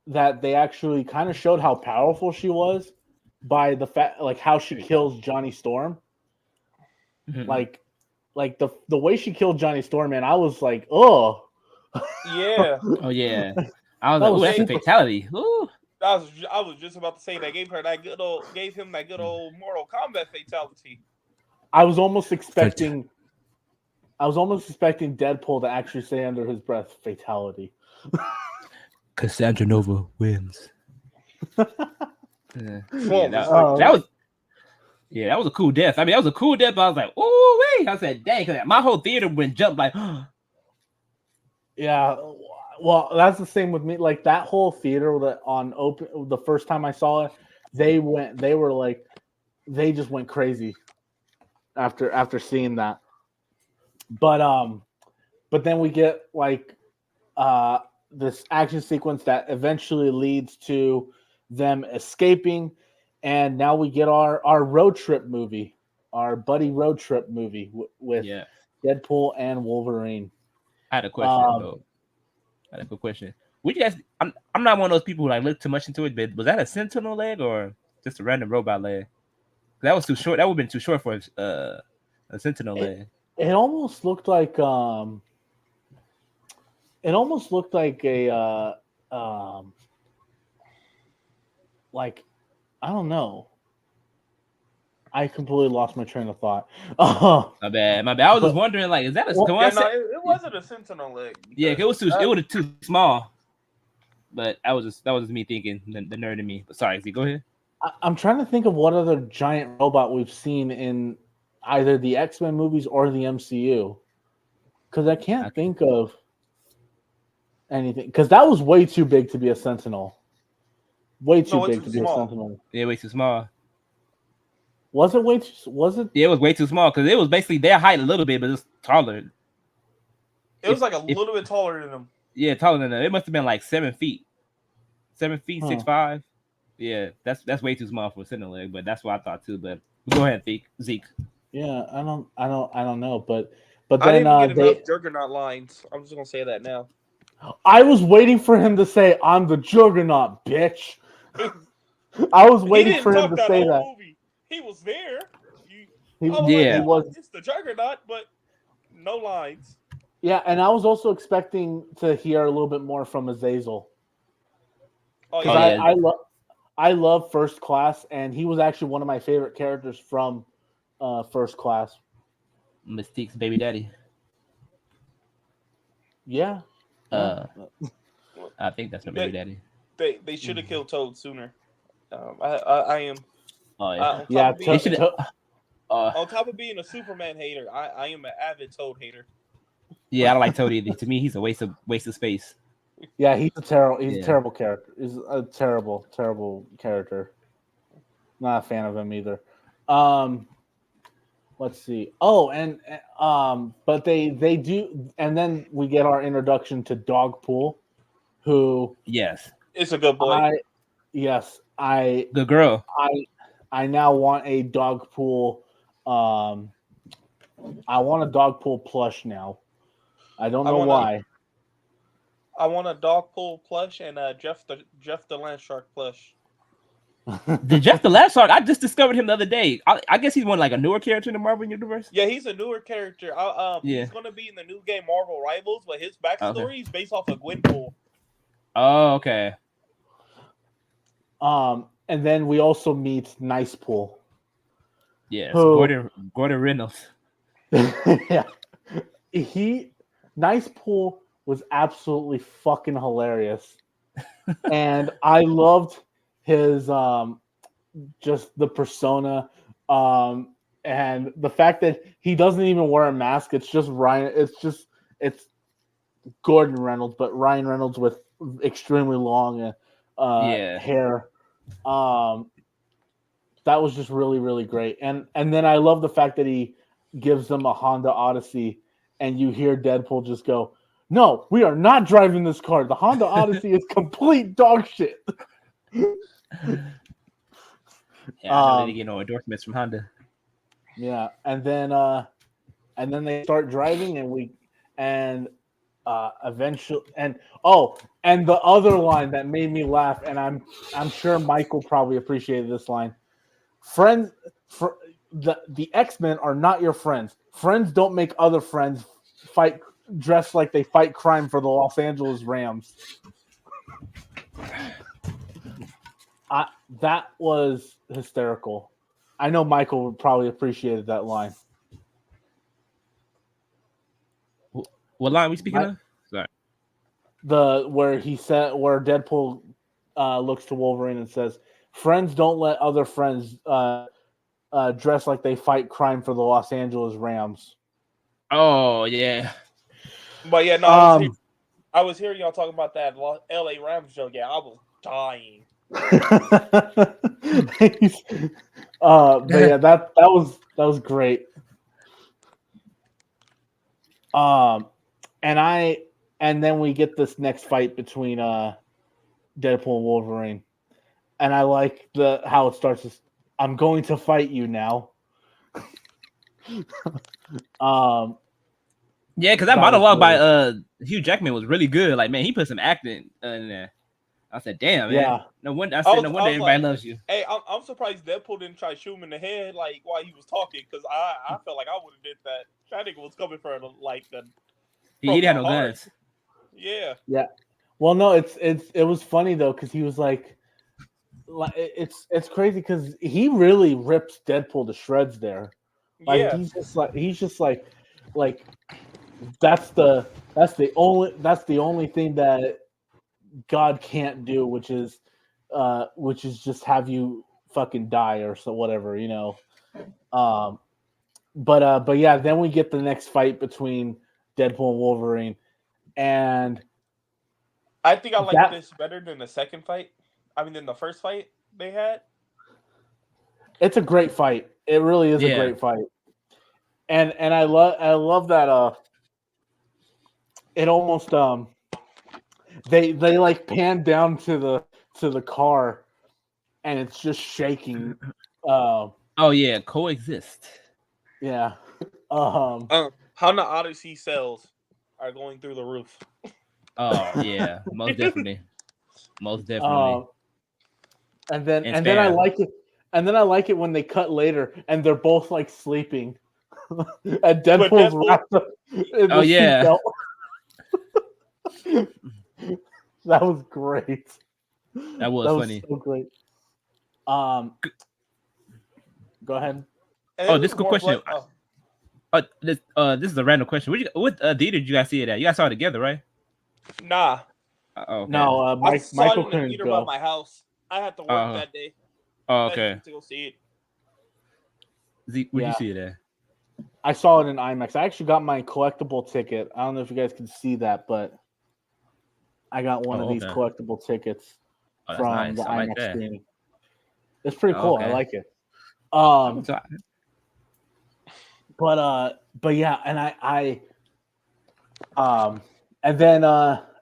that they actually kind of showed how powerful she was by the fact, like how she kills Johnny Storm. Mhm. Like the way she killed Johnny Storm, man, I was like, oh, Yeah, Oh yeah. I was That like, was ooh, that's a super- fatality. Ooh. I was just about to say that gave him that good old Mortal Kombat fatality. I was almost expecting Deadpool to actually say under his breath, fatality. Cassandra Nova wins. Yeah, Swamp was Oh. that was that was a cool death. I mean, that was a cool death. But I was like, oh wait. I said, dang, 'cause my whole theater went jump like, Yeah, well, that's the same with me. Like that whole theater that on open the first time I saw it, they just went crazy after seeing that. But then we get like this action sequence that eventually leads to them escaping, and now we get our road trip movie, our buddy road trip movie with yeah. Deadpool and Wolverine. I had a question though. I had a quick question. Would you guys? I'm not one of those people who like look too much into it, but was that a Sentinel leg or just a random robot leg? That was too short. That would have been too short for a Sentinel leg. It almost looked like a like I don't know. I completely lost my train of thought. My bad. I was But- just wondering, like, is that a? Well, Can Yeah, I no, say? it wasn't a Sentinel leg. Yeah, it was too. because, It was too small. But that was just me thinking the nerd in me. But sorry, Z, go ahead. I'm trying to think of what other giant robot we've seen in either the X-Men movies or the MCU. Because I can't Okay. think of anything. Because that was way too big to be a Sentinel. Way too No, it's big to too be small. a Sentinel. Yeah, way too small. Was it way too? Was it? Yeah, it was way too small because it was basically their height a little bit, but it's taller. It was like a little bit taller than him. Yeah, taller than that. It must have been like 7 feet. 7 feet, Huh. 6'5". Yeah, that's way too small for a Sentinel leg, but that's what I thought too. But go ahead, Zeke. Yeah, I don't know, but I then didn't get they. enough Juggernaut lines. I'm just gonna say that now. I was waiting for him to say, "I'm the Juggernaut, bitch." I was He waiting didn't for him talk to that say whole that. movie. He was there. He, I was he like, Yeah. yeah, was. it's the Juggernaut, but no lines. Yeah, and I was also expecting to hear a little bit more from Azazel Oh because yeah, yeah. I love First Class, and he was actually one of my favorite characters from First Class. Mystique's baby daddy. Yeah. Uh, Yeah. I think that's her baby daddy. they should have killed Toad sooner. I am. Oh yeah. On top Yeah, of being, They should. on top of being a Superman hater, I am an avid Toad hater. Yeah, I don't like Toad either. To me, he's a waste of space. Yeah, he's a terrible. He's Yeah. a terrible character. He's a terrible character. Not a fan of him either. Let's see. Oh, and but they do, and then we get our introduction to Dogpool, who Yes. It's a good boy. Good girl. I now want a Dogpool. I want a Dogpool plush now. I don't know why. I want a Dogpool plush and Jeff the Land Shark plush. The Jeff the Last Shark, I just discovered him the other day. I guess he's one like a newer character in the Marvel universe. Yeah, he's a newer character. Yeah. He's gonna be in the new game Marvel Rivals, but his backstory is based off of Gwenpool. Oh, okay. And then we also meet Nice Pool. Yes, Who- Gordon Reynolds. Yeah, Nice Pool was absolutely fucking hilarious, and I loved his just the persona, and the fact that he doesn't even wear a mask. It's just Ryan. It's Gordon Reynolds, but Ryan Reynolds with extremely long hair. That was just really great, and then I love the fact that he gives them a Honda Odyssey, and you hear Deadpool just go, "No, we are not driving this car. The Honda Odyssey is complete dog shit." Yeah, I know they didn't get no endorsements from Honda. Yeah, and then they start driving, and Eventually, and the other line that made me laugh, and I'm sure Michael probably appreciated this line. Friends, for the X-Men are not your friends. Friends don't make other friends fight dressed like they fight crime for the Los Angeles Rams. That was hysterical. I know Michael would probably appreciated that line. What line we speaking of? Sorry. Where Deadpool looks to Wolverine and says, "Friends don't let other friends dress like they fight crime for the Los Angeles Rams." Oh yeah. But yeah, no, I was hearing y'all talking about that LA Rams joke. Yeah, I was dying. But yeah, that was great. And then we get this next fight between Deadpool and Wolverine, and I like how it starts. I'm going to fight you now. Yeah, because that monologue by Hugh Jackman was really good. Like, man, he put some acting in there. I said, "Damn, man." Yeah. No wonder everybody loves you. Hey, I'm surprised Deadpool didn't try to shoot him in the head like while he was talking, because I felt like I would have did that. That nigga was coming for like the. He didn't have no guns. Yeah. Yeah. Well, no, it was funny though, because he was like it's crazy because he really rips Deadpool to shreds there. Like Yeah. he's just like that's the only thing that God can't do, which is just have you fucking die or so whatever, you know. But yeah, then we get the next fight between Deadpool and Wolverine, and I think I like this better than the second fight. I mean, than the first fight they had. It's a great fight. It really is a great fight. And I love that it almost they like pan down to the car and it's just shaking. Oh yeah, coexist. Yeah. How the Odyssey sales are going through the roof. Oh yeah, most definitely. Most definitely. And then I like it. And then I like it when they cut later and they're both like sleeping. And Deadpool's wrapped up in the seatbelt. That was great. That was funny. So great. Go ahead. Oh, this is a good question. This is a random question. What theater did you guys see it at? You guys saw it together, right? Nah. Okay. No, Michael couldn't go. By my house. I had to work that day. Oh, okay. To go see it. Zeke, where'd you see it at? I saw it in IMAX. I actually got my collectible ticket. I don't know if you guys can see that, but I got one of these collectible tickets from the IMAX screening. It's pretty cool. I like it. But yeah,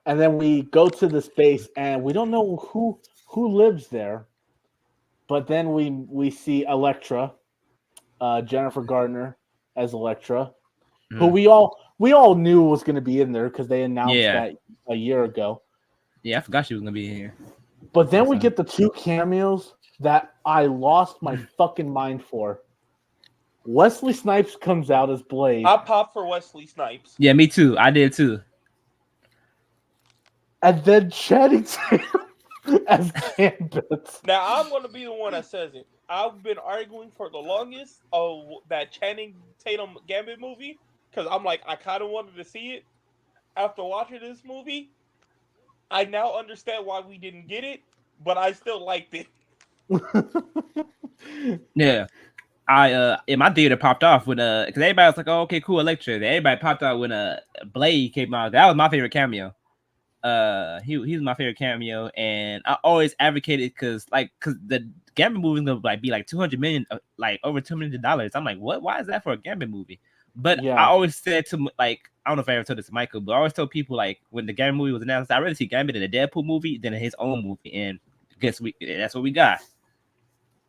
and then we go to the space and we don't know who lives there, but then we see Elektra, Jennifer Gardner as Elektra, who we all knew was going to be in there because they announced that a year ago. Yeah, I forgot she was going to be in here. But then we get the two cameos that I lost my fucking mind for. Wesley Snipes comes out as Blade. I popped for Wesley Snipes. Yeah, me too. I did too. And then Channing Tatum as Gambit. Now I'm going to be the one that says it. I've been arguing for the longest of that Channing Tatum Gambit movie because I'm like, I kind of wanted to see it. After watching this movie, I now understand why we didn't get it, but I still liked it. Yeah. In my theater popped off when because everybody was like, oh, okay, cool, Elektra. Everybody popped out when Blade came out. That was my favorite cameo. He was my favorite cameo, and I always advocated because the Gambit movie is gonna be like $200 million, like over $2 million. I'm like, what? Why is that for a Gambit movie? But I always said to I don't know if I ever told this to Michael, but I always told people when the Gambit movie was announced, I'd rather see Gambit in a Deadpool movie than in his own movie, and guess that's what we got.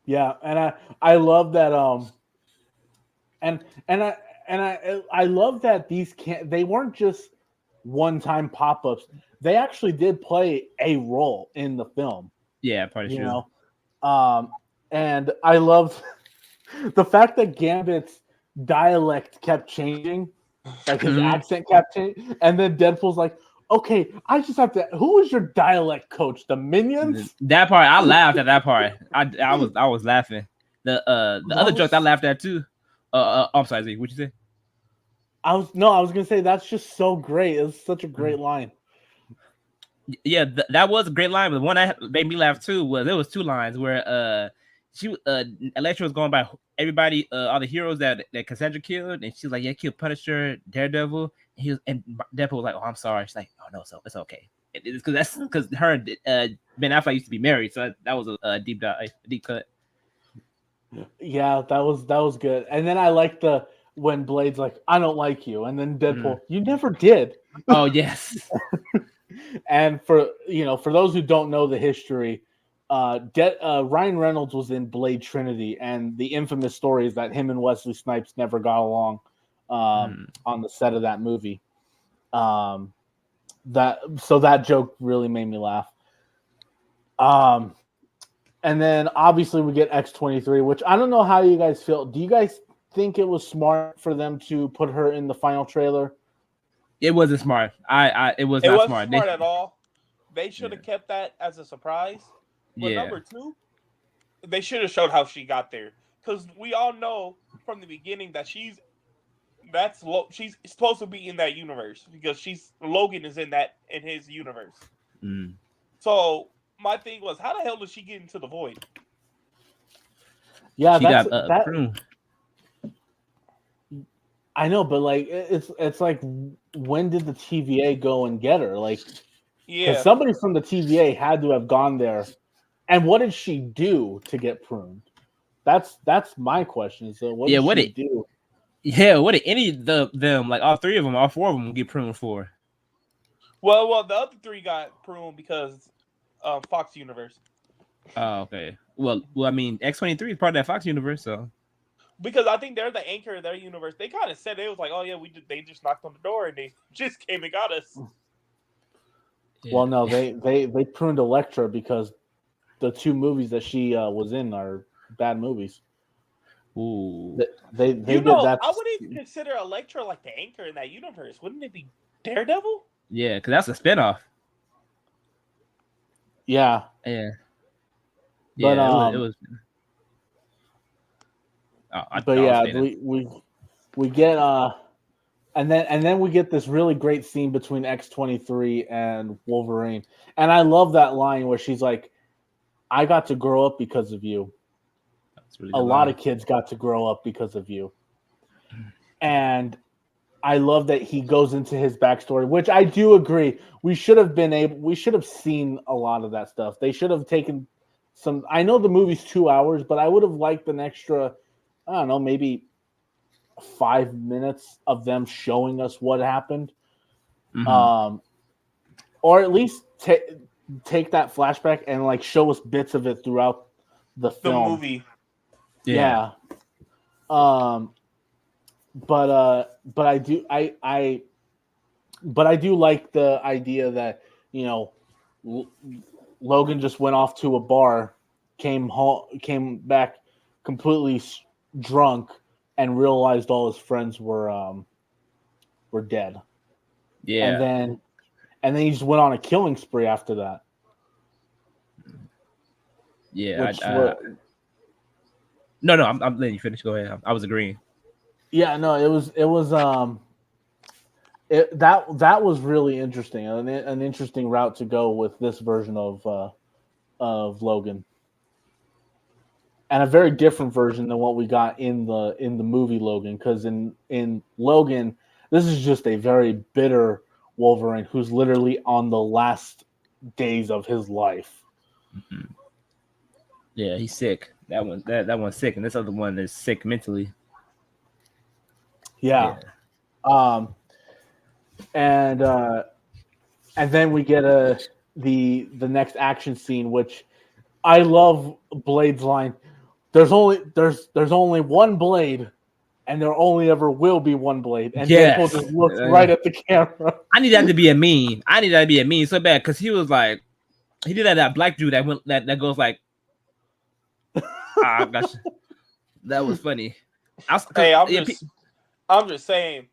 Yeah, and I love that and I love that they weren't just one-time pop-ups. They actually did play a role in the film. Yeah, probably You true. know, and I loved the fact that Gambit's dialect kept changing, like his Mhm. accent kept changing, and then Deadpool's like, "Okay, I just have to. Who was your dialect coach? The Minions?" That part, I laughed at that part. I was laughing. The That other joke I was. laughed at too. I'm sorry, Zeke. What you say? I was gonna say that's just so great. It's such a great line. Yeah, that was a great line. But the one that made me laugh too was there was two lines where Electra was going by everybody, all the heroes that Cassandra killed, and she's like, yeah, killed Punisher, Daredevil. And Deadpool was like, oh, I'm sorry. She's like, oh no, so it's okay. It's because her and Ben Affleck used to be married, so that was a deep dive, a deep cut. Yeah, that was good. And then I like the when Blade's like, "I don't like you," and then Deadpool, "You never did." Oh yes, And for those who don't know the history, Ryan Reynolds was in Blade Trinity, and the infamous story is that him and Wesley Snipes never got along on the set of that movie. That joke really made me laugh. And then obviously we get X-23, which I don't know how you guys feel. Do you guys think it was smart for them to put her in the final trailer? it wasn't smart. It was It not wasn't smart. smart at all. They should have kept that as a surprise. But Yeah. number two, they should have showed how she got there, because we all know from the beginning that she's supposed to be in that universe, because Logan is in his universe. Mm. So my thing was, how the hell did she get into the void? Yeah, She that's got that. pruned. I know, but like it's like, when did the TVA go and get her? Like, because Yeah. somebody from the TVA had to have gone there. And what did she do to get pruned? That's my question. So what did she do? Yeah, what did any of them, like all three of them, all four of them, get pruned for? Well, the other three got pruned because Fox Universe. Oh, okay. Well, I mean, X-23 is part of that Fox universe, so. Because I think they're the anchor of their universe. They kind of said it was like, oh yeah, they just knocked on the door and they just came and got us. Yeah. Well, no, they pruned Elektra because the two movies that she was in are bad movies. Ooh. They did that. I wouldn't consider Elektra like the anchor in that universe. Wouldn't it be Daredevil? Yeah, because that's a spinoff. Yeah. Yeah. But it was. We get and then we get this really great scene between X-23 and Wolverine, and I love that line where she's like, "I got to grow up because of you. Really a lot of kids got to grow up because of you," and I love that he goes into his backstory, which I do agree. We should have seen a lot of that stuff. They should have taken some. I know the movie's 2 hours, but I would have liked an extra, I don't know, maybe 5 minutes of them showing us what happened. Mm-hmm. Or at least take that flashback and like show us bits of it throughout the film. The movie. Yeah. But I do like the idea that, Logan just went off to a bar, came back completely drunk, and realized all his friends were dead. Yeah. And then he just went on a killing spree after that. Yeah. No, I'm letting you finish. Go ahead. I was agreeing. Yeah, no, that was really interesting, an interesting route to go with this version of Logan, and a very different version than what we got in the movie Logan. Because in Logan, this is just a very bitter Wolverine who's literally on the last days of his life. Mm-hmm. Yeah, he's sick. That one's sick, and this other one is sick mentally. Yeah. And then we get the next action scene, which I love Blade's line. There's only one Blade, and there only ever will be one blade. And Yes. Deadpool just looks right at the camera. I need that to be a meme. I need that to be a meme so bad because he was like, he did that black dude that goes like, ah, gosh, that was funny. Hey, I'm just saying,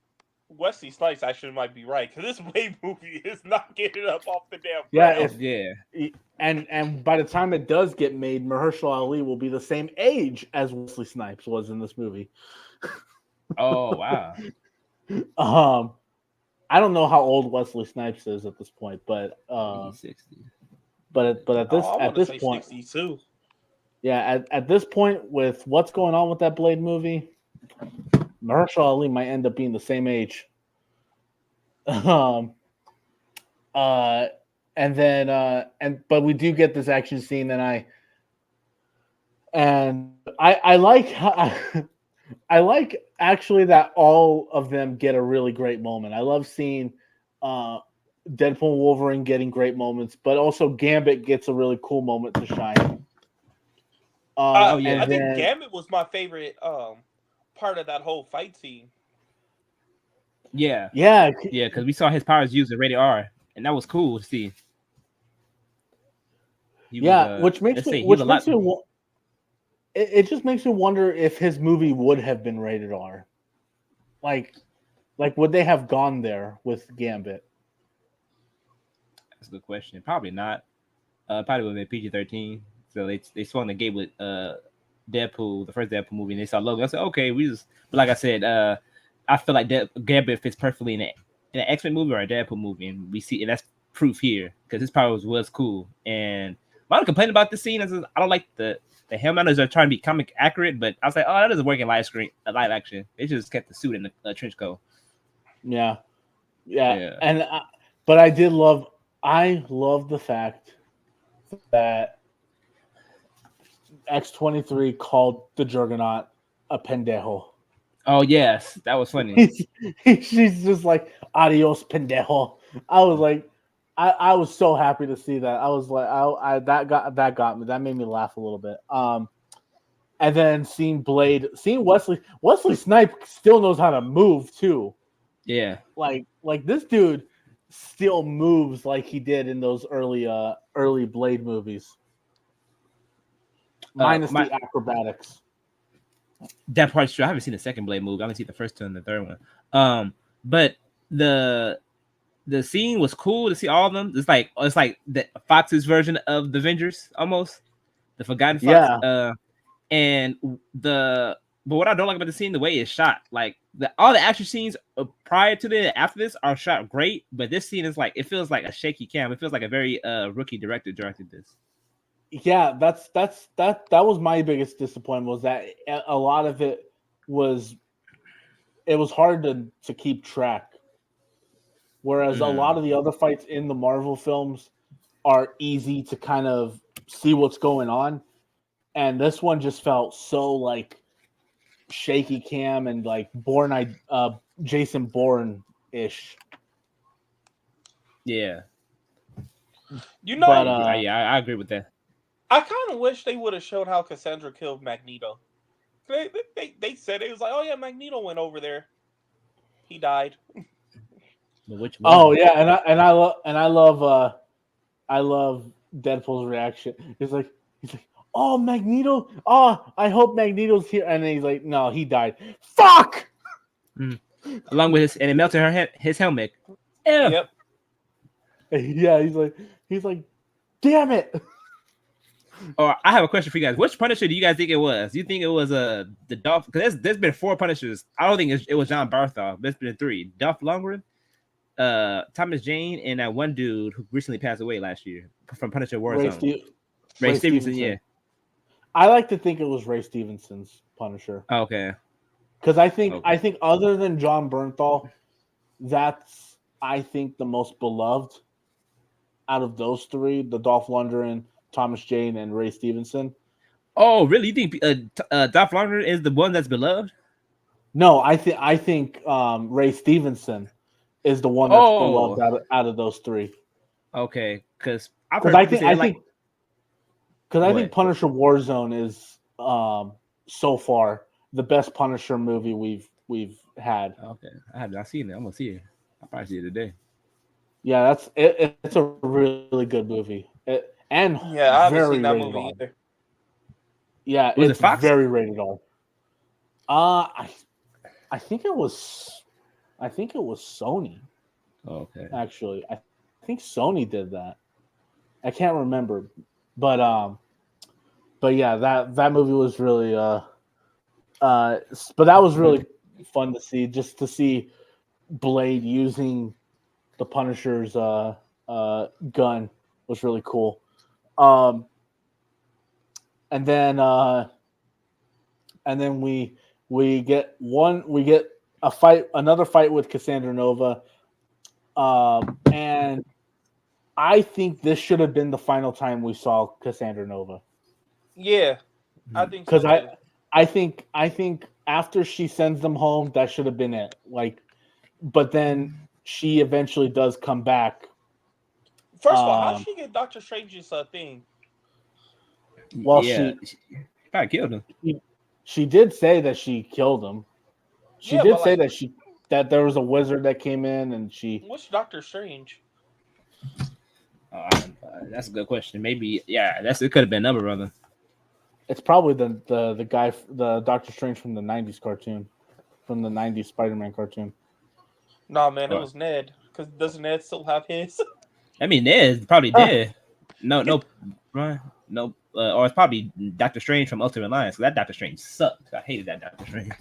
Wesley Snipes actually might be right because this Blade movie is not getting up off the damn ground. And by the time it does get made, Mahershala Ali will be the same age as Wesley Snipes was in this movie. Oh wow. I don't know how old Wesley Snipes is at this point, but he's 60. But at this point, 62. Yeah, at this point, with what's going on with that Blade movie, Mahershala Ali might end up being the same age. But we do get this action scene, and I like I like actually that all of them get a really great moment. I love seeing Deadpool Wolverine getting great moments, but also Gambit gets a really cool moment to shine. I think Gambit was my favorite part of that whole fight scene. Yeah, because we saw his powers used in rated R, and that was cool to see. Which makes me it just makes me wonder if his movie would have been rated R. Like would they have gone there with Gambit? That's a good question. Probably not. Probably would have been PG-13. So they swung the gate with Deadpool, the first Deadpool movie, and they saw Logan. I said, okay, but like I said, I feel like Gambit fits perfectly in an X-Men movie or a Deadpool movie, and that's proof here because his powers was cool. And my only complaint about this scene is I don't like the helmet are trying to be comic accurate, but I was like, oh, that doesn't work in live action. They just kept the suit in the trench coat. Yeah. And but I love the fact that X-23 called the Juggernaut a pendejo. Oh yes, that was funny. She's just like adios pendejo. I was like, I was so happy to see that. I was like, that got me. That made me laugh a little bit. And then seeing Wesley Snipes still knows how to move too. Yeah, like this dude still moves like he did in those early Blade movies. Minus the acrobatics. That part's true. I haven't seen the second Blade movie. I haven't seen the first two and the third one. But the scene was cool to see all of them. It's like the Fox's version of the Avengers, almost the Forgotten Fox. Yeah. But what I don't like about the scene, the way it's shot, like all the action scenes prior to this, after this, are shot great. But this scene is like it feels like a shaky cam. It feels like a very rookie director directed this. Yeah, that was my biggest disappointment, was that a lot of it was hard to keep track. Whereas a lot of the other fights in the Marvel films are easy to kind of see what's going on. And this one just felt so like shaky cam and like Jason Bourne-ish. Yeah. I agree with that. I kind of wish they would have showed how Cassandra killed Magneto. They said it was like, oh yeah, Magneto went over there. He died. Which one? Oh yeah, and I love Deadpool's reaction. He's like, oh, Magneto. Oh, I hope Magneto's here. And then he's like, no, he died. Fuck. Along with and it melted his helmet. Yep. Yeah, he's like, damn it. Or I have a question for you guys. Which Punisher do you guys think it was? Do you think it was the Dolph? Because there's been 4 Punishers. I don't think it was John Bartha. There's been 3: Dolph Lundgren, Thomas Jane, and that one dude who recently passed away last year from Punisher Warzone. Ray Stevenson. Yeah. I like to think it was Ray Stevenson's Punisher. Okay. Because I think other than John Bernthal, that's I think the most beloved out of those 3: the Dolph Lundgren, Thomas Jane, and Ray Stevenson. Oh, really? You think Dolph Lundgren is the one that's beloved? No, I think Ray Stevenson is the one that's beloved out of those 3. Okay, because I think Punisher Warzone is so far the best Punisher movie we've had. Okay, I have not seen it. I'm gonna see it. I'll probably see it today. Yeah, that's it. It's a really good movie, and Yeah, I haven't very seen that rated movie R. either. Yeah, Was it it's Fox? very rated R. I think it was Sony Okay. actually. I think Sony did that. I can't remember, but yeah, that movie was really but that was really fun to see, just to see Blade using the Punisher's gun was really cool. Um, and then we get another fight with Cassandra Nova, and I think this should have been the final time we saw Cassandra Nova, Yeah, I think so because too. I think after she sends them home, that should have been it. Like, but then she eventually does come back. First of all, how did she get Doctor Strange's thing? Well, Yeah, she probably killed him. she did say that she killed him. She Yeah, did but say like, that there was a wizard that came in and she. what's Doctor Strange? That's a good question. Maybe, yeah, it could have been another brother. It's probably the guy, the Doctor Strange from the '90s cartoon, from the '90s Spider-Man cartoon. Nah, man, it was Ned. Because doesn't Ned still have his? I mean, Ned's probably dead. No, right? No, or it's probably Doctor Strange from Ultimate Alliance. That Doctor Strange sucked. I hated that Doctor Strange.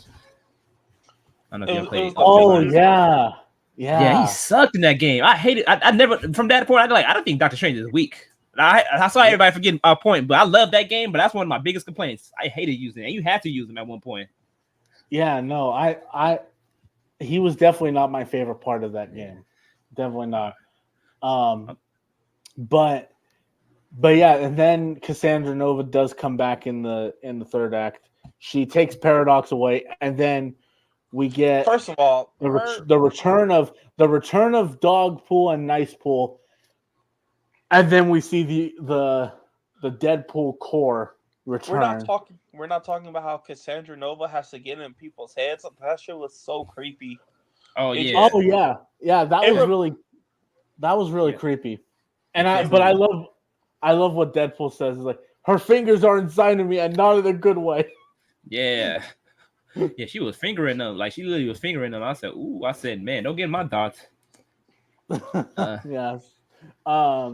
I don't know if you ever played. Oh yeah, yeah, he sucked in that game. I hated. I never from that point. I don't think Doctor Strange is weak. I saw everybody forgetting our point, but I love that game. But that's one of my biggest complaints. I hated using it. And you had to use him at one point. Yeah, no, he was definitely not my favorite part of that game. Definitely not. But yeah, and then Cassandra Nova does come back in the third act. She takes Paradox away, and then we get, first of all, the return of Dogpool and Nicepool, and then we see the Deadpool core return. We're not talking about how Cassandra Nova has to get in people's heads. That shit was so creepy. Oh yeah. Oh yeah. That was really creepy. And I love what Deadpool says. Is like, her fingers are inside of me, and not in a good way. Yeah. Yeah, she was fingering them. Like, she literally was fingering them. I said, ooh, man, don't get in my dots. Yes. But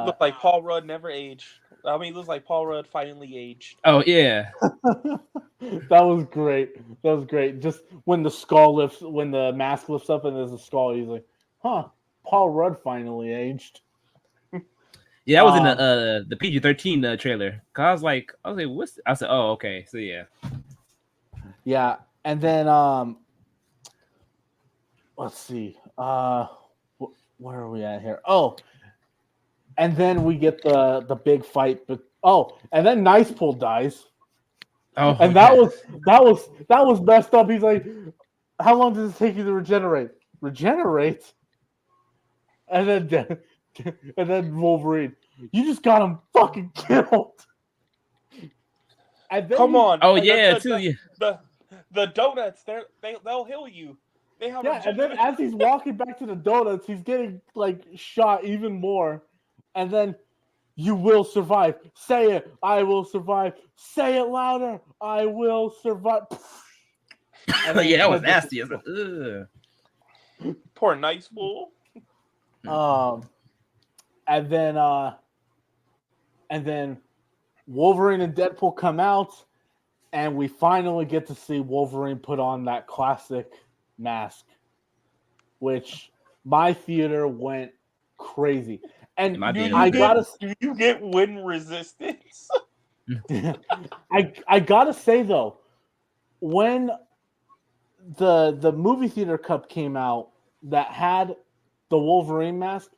looked like Paul Rudd never aged. I mean, it looks like Paul Rudd finally aged. Oh yeah. That was great. Just when the mask lifts up and there's a skull, he's like, huh, Paul Rudd finally aged. Yeah, that was in the PG-13 trailer. Cause I was like, what's? I said, oh, okay, so yeah. Yeah, and then let's see, where are we at here? Oh, and then we get the big fight, but and then Nicepool dies. Oh, and that was messed up. He's like, how long does it take you to regenerate? Regenerate? And then Wolverine, you just got him fucking killed. And then come on! Oh yeah, too. The donuts, they'll heal you. They have and then as he's walking back to the donuts, he's getting like shot even more. And then, you will survive. Say it. I will survive. Say it louder. I will survive. Yeah, that was nasty. Ugh. Poor Nicepool. And then Wolverine and Deadpool come out, and we finally get to see Wolverine put on that classic mask, which my theater went crazy. And do you get wind resistance? I gotta say though, when the movie theater cup came out that had the Wolverine mask,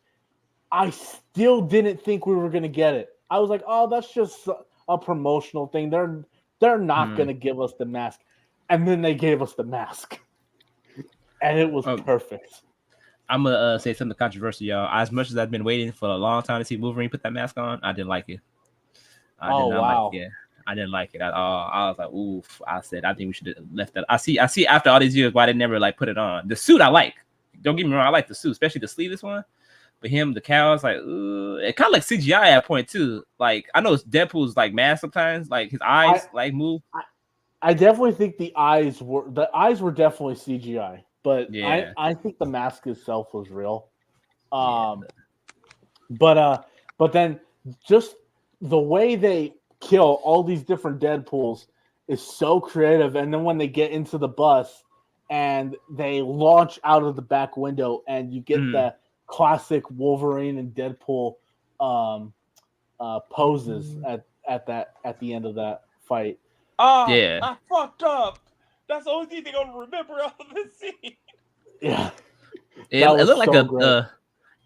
I still didn't think we were gonna get it. I was like, oh, that's just a promotional thing. They're not gonna give us the mask, and then they gave us the mask, and it was perfect. I'm gonna say something controversial, y'all. As much as I've been waiting for a long time to see Wolverine put that mask on, I didn't like it. I I didn't like it at all. I was like, oof. I said, I think we should have left that. I see after all these years why they never like put it on. The suit I like. Don't get me wrong, I like the suit, especially the sleeveless one. But him, the cows, like, it kind of like CGI at a point too. Like, I know Deadpool's like mad sometimes, like his eyes like move. I definitely think the eyes were definitely CGI, but Yeah. I think the mask itself was real. Yeah. But then just the way they kill all these different Deadpools is so creative. And then when they get into the bus and they launch out of the back window, and you get the classic Wolverine and Deadpool poses at the end of that fight. Yeah. I fucked up. That's the only thing I'm gonna remember out of this scene. Yeah, It was looked like so great.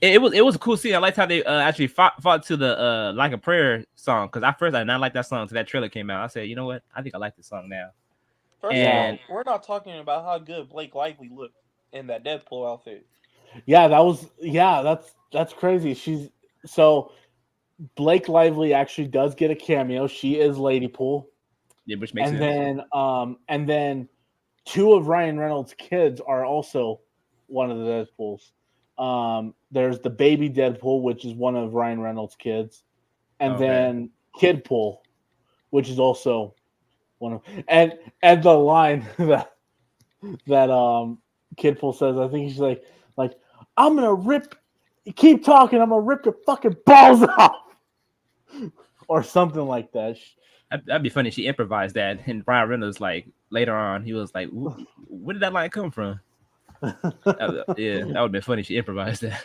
it was a cool scene. I liked how they actually fought to the Like a Prayer song, because at first I did not like that song until that trailer came out. I said, you know what? I think I like this song now. First of all, we're not talking about how good Blake Lively looked in that Deadpool outfit. Yeah, that's crazy. So Blake Lively actually does get a cameo. She is Lady Pool. Yeah, which makes sense. And then two of Ryan Reynolds' kids are also one of the Deadpools. There's the baby Deadpool, which is one of Ryan Reynolds' kids, and then Kidpool, which is also one of, and the line that Kidpool says, I think he's like I'm gonna keep talking, I'm gonna rip your fucking balls off, or something like that. That'd be funny. She improvised that, and Ryan Reynolds, like later on, he was like, "Where did that line come from?" That would be funny. She improvised that.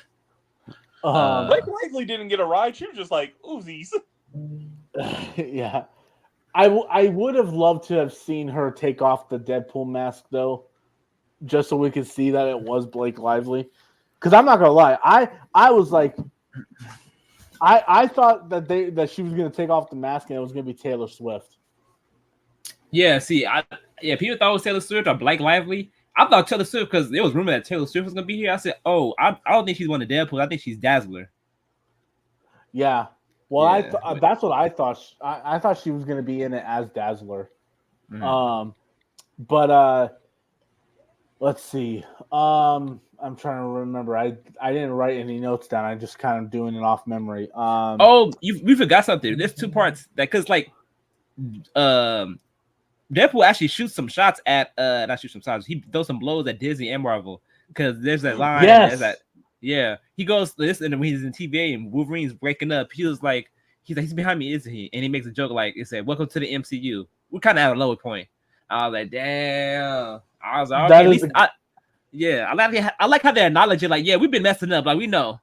Blake Lively didn't get a ride. She was just like Uzis. Yeah, I would have loved to have seen her take off the Deadpool mask though, just so we could see that it was Blake Lively. Because I'm not gonna lie, I was like, I thought that she was gonna take off the mask and it was gonna be Taylor Swift. Yeah, see, people thought it was Taylor Swift or Blake Lively. I thought Taylor Swift, because there was rumor that Taylor Swift was gonna be here. I said, "Oh, I don't think she's one of Deadpool. I think she's Dazzler." Yeah, well, that's what I thought. I thought she was gonna be in it as Dazzler. But let's see. I'm trying to remember. I didn't write any notes down. I'm just kind of doing it off memory. We forgot something. There's two parts because Deadpool actually shoots some shots at not shoot some shots. He throws some blows at Disney and Marvel, because there's that line. Yes. He goes this, and when he's in TVA and Wolverine's breaking up, he's behind me, isn't he? And he makes a joke like, it said, "Welcome to the MCU." We're kind of at a lower point. I was like, damn. I was like, okay, I like how they acknowledge it. Like, yeah, we've been messing up. Like, we know.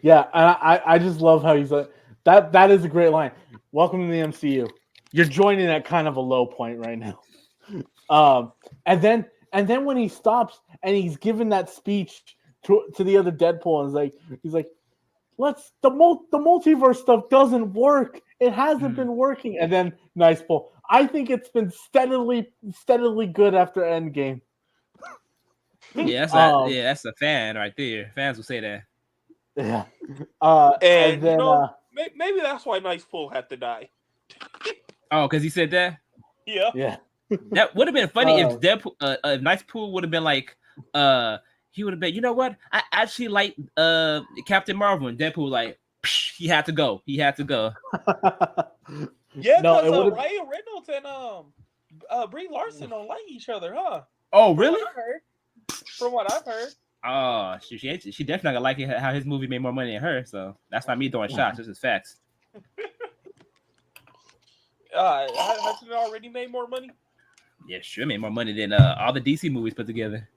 Yeah, I just love how he's like that. That is a great line. Welcome to the MCU. You're joining at kind of a low point right now. And then when he stops and he's giving that speech to the other Deadpool, and he's like, the multiverse stuff doesn't work. It hasn't been working. And then nice pull. I think it's been steadily good after Endgame. Yeah, that's a fan right there. Fans will say that. Yeah. And then maybe that's why Nice Pull had to die. Oh, because he said that? Yeah. Yeah. That would have been funny if Deadpool, if Nice Pool would have been like, he would have been, you know what? I actually like Captain Marvel, and Deadpool like, he had to go. Yeah, because Ryan Reynolds and Brie Larson don't like each other, huh? Oh, really? From what I've heard. Oh, she definitely not gonna like it how his movie made more money than her. So that's not me throwing shots. This is facts. Hasn't it already made more money? Yeah, sure, made more money than all the DC movies put together.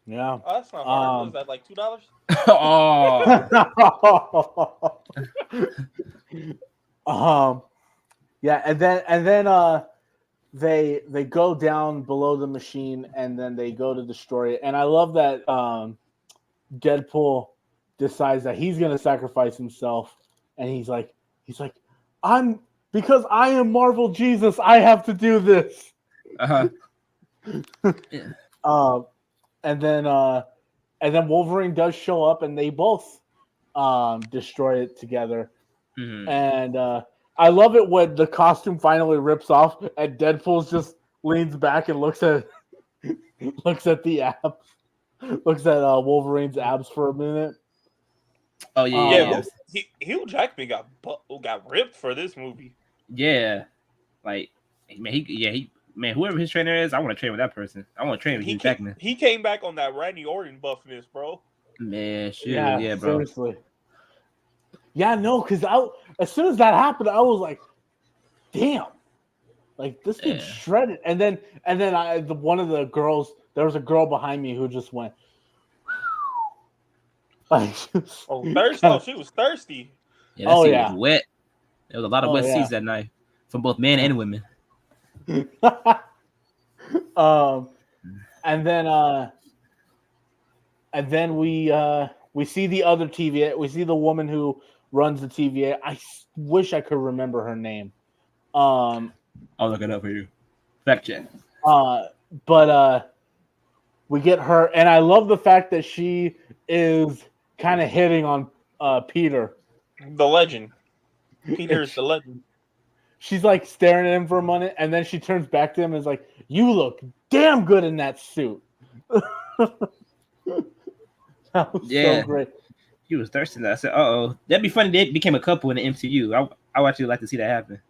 Yeah. Oh, that's not hard. Was that like $2? Yeah, and then they go down below the machine, and then they go to destroy it. And I love that Deadpool decides that he's gonna sacrifice himself, and he's like, because I am Marvel Jesus, I have to do this. Yeah. And then Wolverine does show up, and they both destroy it together. And I love it when the costume finally rips off and Deadpool just leans back and looks at the abs, looks at Wolverine's abs for a minute. Oh yeah, Yeah, yeah, Hugh Jackman got ripped for this movie. yeah. Like, man, man, whoever his trainer is, I want to train with that person. I want to train with Hugh Jackman. He came back on that Randy Orton buffness, bro. Man, shoot, yeah, bro. Seriously. Yeah, no, because as soon as that happened, I was like, damn. Like this dude shredded, and then one of the girls, there was a girl behind me who just went, like, thirsty. Oh, she was thirsty. Yeah, that scene was wet. There was a lot of wet yeah. scenes that night from both men and women. And then we see the other TVA. We see the woman who runs the TVA. I wish I could remember her name. I'll look it up for you. Fact check. But we get her, and I love the fact that she is kind of hitting on Peter. The legend. Peter's the legend. She's like staring at him for a minute, and then she turns back to him and is like, "You look damn good in that suit." That was so great. He was thirsty. I said, "Uh-oh, that'd be funny. They became a couple in the MCU. I would actually like to see that happen."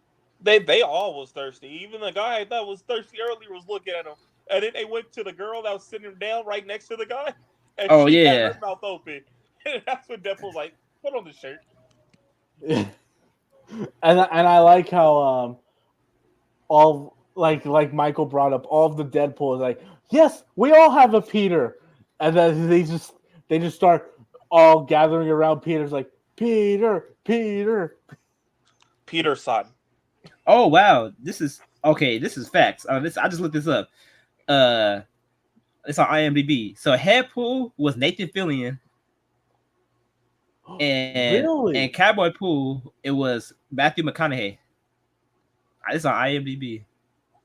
They all was thirsty. Even the guy that was thirsty earlier was looking at him, and then they went to the girl that was sitting down right next to the guy, and she had her mouth open. And that's when Deadpool was like, "Put on the shirt." And I like how all like Michael brought up, all of the Deadpool is like, yes, we all have a Peter, and then they just start all gathering around Peter's like, Peter's son. Oh wow, this is facts. I just looked this up. It's on IMDb. So Headpool was Nathan Fillion, and Cowboy Pool it was Matthew McConaughey. It's on IMDb.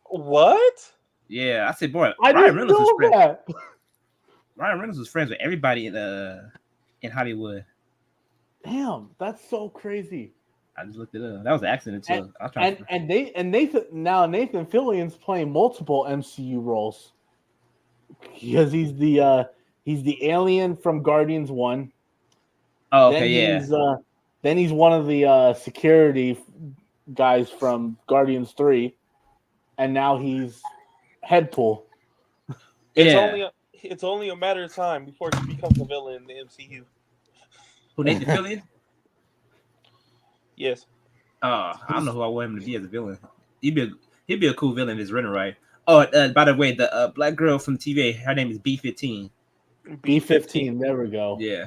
What? Yeah, I said, boy, Ryan Reynolds was friends with everybody in Hollywood. Damn, that's so crazy. I just looked it up. That was an accident too. Nathan Fillion's playing multiple MCU roles because he's the alien from Guardians 1. Oh, okay, then he's one of the security guys from Guardians 3, and now he's Headpool. It's only a matter of time before he becomes a villain in the MCU. Who, Nathan Fillion? Yes. I don't know who I want him to be as a villain. He'd be a cool villain if it's written right. Oh, by the way, the black girl from TVA, her name is B-15. B-15. There we go. Yeah.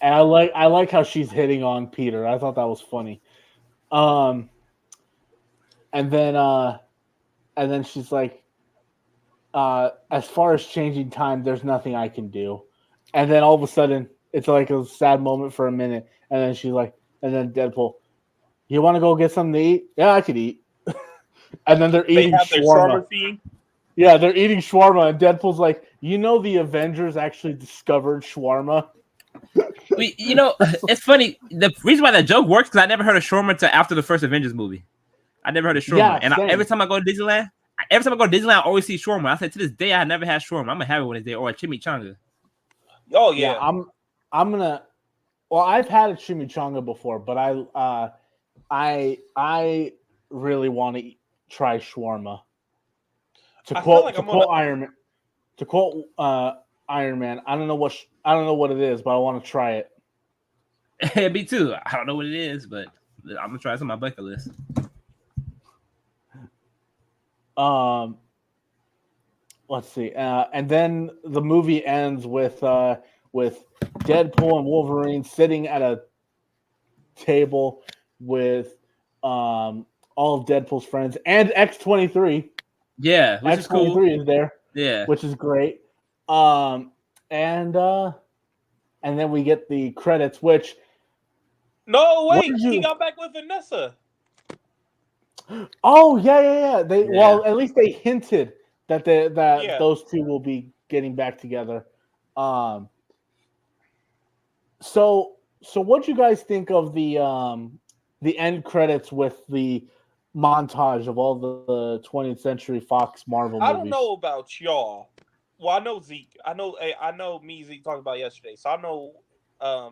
And I like how she's hitting on Peter. I thought that was funny. And then she's like, as far as changing time, there's nothing I can do. And then all of a sudden, it's like a sad moment for a minute. And then she's like, and then Deadpool, you want to go get something to eat? Yeah, I could eat. And then they're eating shawarma. Yeah, they're eating shawarma. And Deadpool's like, the Avengers actually discovered shawarma. It's funny. The reason why that joke works because I never heard of shawarma until after the first Avengers movie. I never heard of shawarma. And every time I go to Disneyland, I always see shawarma. I said to this day, I never had shawarma. I'm gonna have it one day or a chimichanga. Oh yeah. I'm gonna. Well, I've had a chimichanga before, but I really want to try shawarma. To quote Iron Man, I don't know what it is, but I want to try it. Me too. I don't know what it is, but I'm gonna try it on my bucket list. Let's see. And then the movie ends with Deadpool and Wolverine sitting at a table with all of Deadpool's friends and X-23. Yeah, which is cool. X-23 is there. Yeah, which is great. And then we get the credits, which he got back with Vanessa. Oh yeah. Well, at least they hinted that those two will be getting back together. So what do you guys think of the the end credits with the montage of all the 20th Century Fox Marvel I movies. don't know about y'all. Well, I know Zeke. I know me and Zeke talked about it yesterday. So I know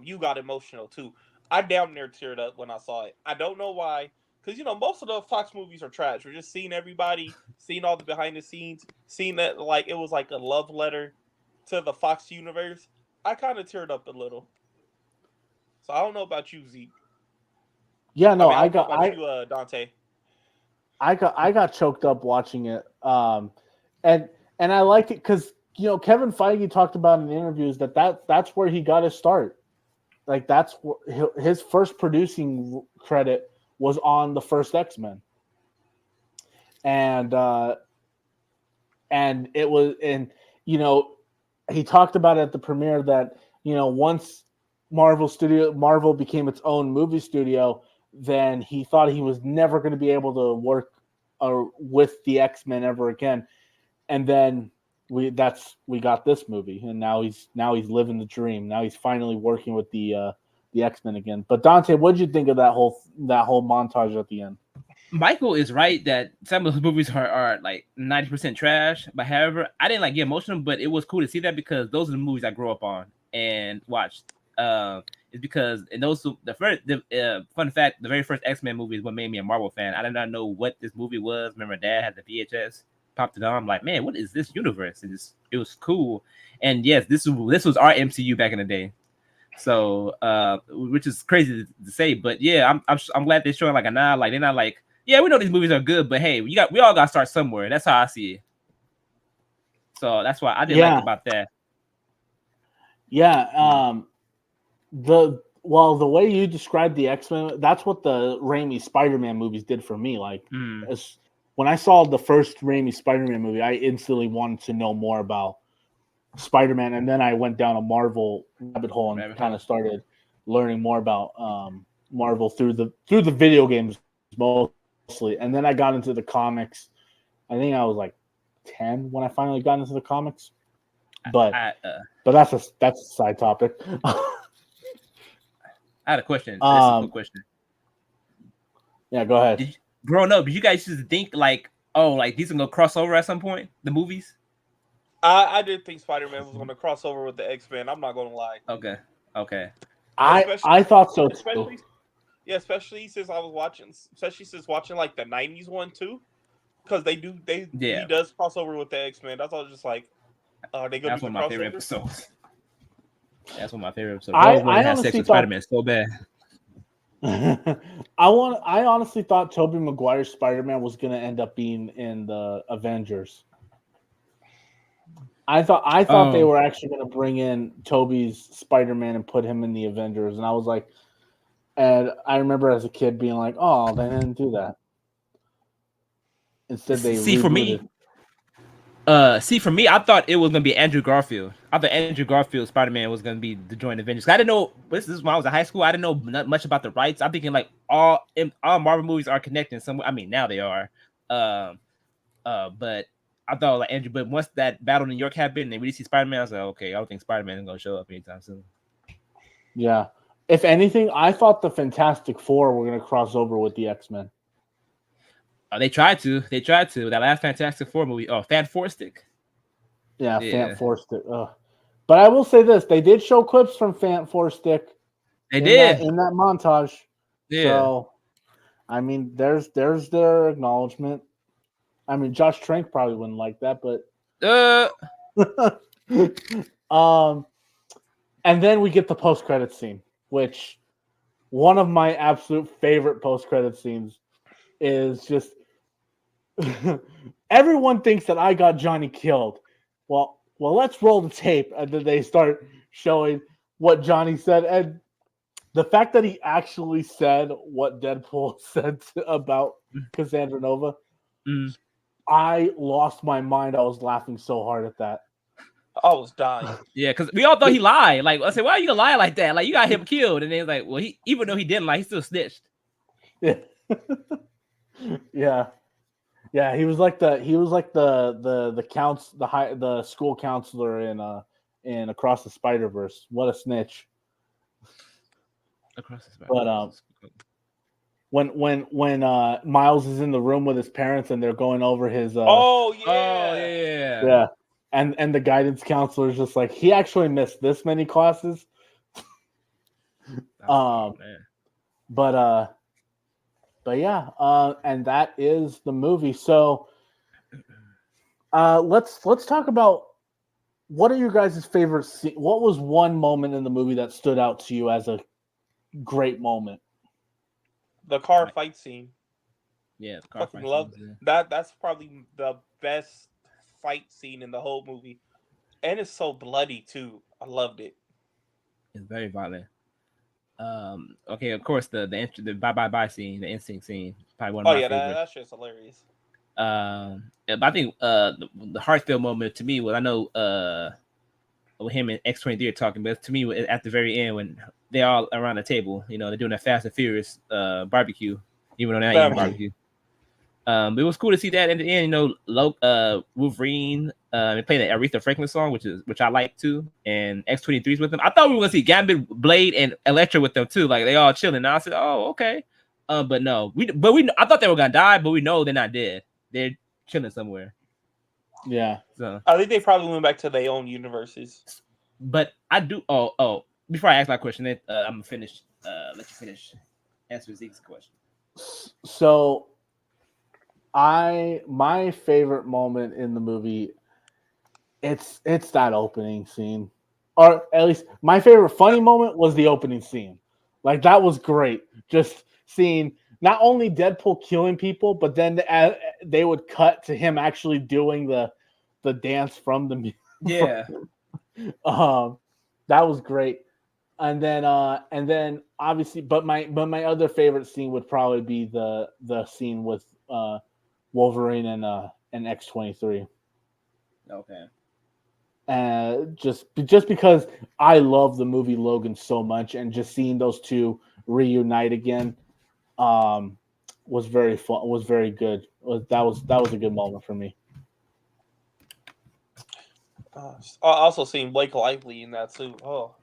you got emotional too. I damn near teared up when I saw it. I don't know why. Because most of the Fox movies are trash. We're just seeing everybody, seeing all the behind the scenes, seeing that like it was like a love letter to the Fox universe. I kind of teared up a little. So I don't know about you, Zeke. Yeah, no, I don't know about you, Dante. I got choked up watching it. And I liked it because Kevin Feige talked about in the interviews that's where he got his start. Like that's his first producing credit was on the first X-Men, and it was he talked about it at the premiere that once Marvel became its own movie studio, then he thought he was never going to be able to work with the X-Men ever again, and then we got this movie, and now he's living the dream. Now he's finally working with the X-Men again. But Dante, what did you think of that whole montage at the end? Michael is right that some of those movies are like 90% trash. But however, I didn't like get emotional, but it was cool to see that because those are the movies I grew up on and watched. It's because in those fun fact, the very first X-Men movie is what made me a Marvel fan. I did not know what this movie was. Remember, Dad had the VHS, popped it on. I'm like, man, what is this universe? And it was cool. And yes, this was our MCU back in the day. So, which is crazy to say, but yeah, I'm glad they're showing like a nod. Like they're not like, yeah, we know these movies are good, but hey, we all got to start somewhere. That's how I see it. So that's why I did like about that. Yeah. The way you described the X-Men, that's what the Raimi Spider-Man movies did for me. Like, when I saw the first Raimi Spider-Man movie, I instantly wanted to know more about Spider-Man, and then I went down a Marvel rabbit hole and kind of started learning more about Marvel through the video games mostly, and then I got into the comics. I think I was like 10 when I finally got into the comics, but that's a side topic. I had a question. This is a quick question. Yeah, go ahead. Growing up, did you guys just think like, oh, like these are gonna cross over at some point? The movies. I did think Spider-Man was going to cross over with the X-Men. I'm not going to lie. Okay. I thought so too. Especially since watching like the '90s one too, because he does cross over with the X-Men. That's all. Just like, they gonna that's do one the of my crossover? favorite episodes. That's one of my favorite episodes. I had sex with Spider-Man so bad. I honestly thought Tobey Maguire's Spider-Man was going to end up being in the Avengers. I thought they were actually going to bring in Tobey's Spider-Man and put him in the Avengers, and I was like, and I remember as a kid being like, "Oh, they didn't do that." Instead, they rebooted. For me, I thought it was gonna be Andrew Garfield. I thought Andrew Garfield Spider-Man was gonna be the joint Avengers. I didn't know. This is when I was in high school. I didn't know not much about the rights. I'm thinking like all Marvel movies are connected somewhere. I mean, now they are. But I thought like Andrew. But once that battle in New York happened, and they really see Spider-Man, I was like, okay, I don't think Spider-Man is gonna show up anytime soon. Yeah. If anything, I thought the Fantastic Four were gonna cross over with the X-Men. They tried to. That last Fantastic Four movie. Oh, Fantastic. Yeah, Fantastic. But I will say this: they did show clips from Fantastic. They did in that montage. Yeah. So, I mean, there's their acknowledgement. I mean, Josh Trank probably wouldn't like that, but and then we get the post-credit scene, which one of my absolute favorite post-credit scenes is just everyone thinks that I got Johnny killed. Well, let's roll the tape, and then they start showing what Johnny said, and the fact that he actually said what Deadpool said about Cassandra Nova, I lost my mind. I was laughing so hard at that. I was dying. Yeah, because we all thought he lied. Like I said, why are you gonna lie like that? Like you got him killed, and then like, well, he even though he didn't lie, he still snitched. Yeah. Yeah, he was like the school counselor in Across the Spider-Verse. What a snitch. Across the Spider-Verse. But when Miles is in the room with his parents and they're going over his Oh Oh yeah. yeah. and the guidance counselor is just like, he actually missed this many classes. Oh, man. But yeah, and that is the movie. So let's talk about, what are your guys' favorite scene? What was one moment in the movie that stood out to you as a great moment? The car fight scene. Yeah, the car Fucking fight love scenes, that. That's probably the best fight scene in the whole movie, and it's so bloody too. I loved it. it's very violent. Okay, of course the bye bye bye scene, the instinct scene, probably one of Oh my yeah, favorites. that's just hilarious. But I think the heartfelt moment to me was, I know with him and X-23 are talking, but to me at the very end when they're all around the table, you know, they're doing a Fast and Furious barbecue, even though they're not eating barbecue. But it was cool to see that at the end. You know, Wolverine they played the Aretha Franklin song, which I like too, and X-23's with them. I thought we were gonna see Gambit, Blade, and Elektra with them too. Like they all chilling. And I said, oh okay, but no, we I thought they were gonna die, but we know they're not dead. They're chilling somewhere. Yeah. So I think they probably went back to their own universes. but I do. Oh, before I ask my question, I'm gonna finish. Let you finish. Answer Zeke's question. So my favorite moment in the movie, it's that opening scene. Or at least my favorite funny moment was the opening scene. Like, that was great. Just seeing not only Deadpool killing people, but then they would cut to him actually doing the dance from the Yeah. that was great. And then obviously, but my other favorite scene would probably be the scene with Wolverine and X-23. Okay. Just because I love the movie Logan so much, and just seeing those two reunite again was very fun. Was very good. That was a good moment for me. I also seen Blake Lively in that suit. Oh,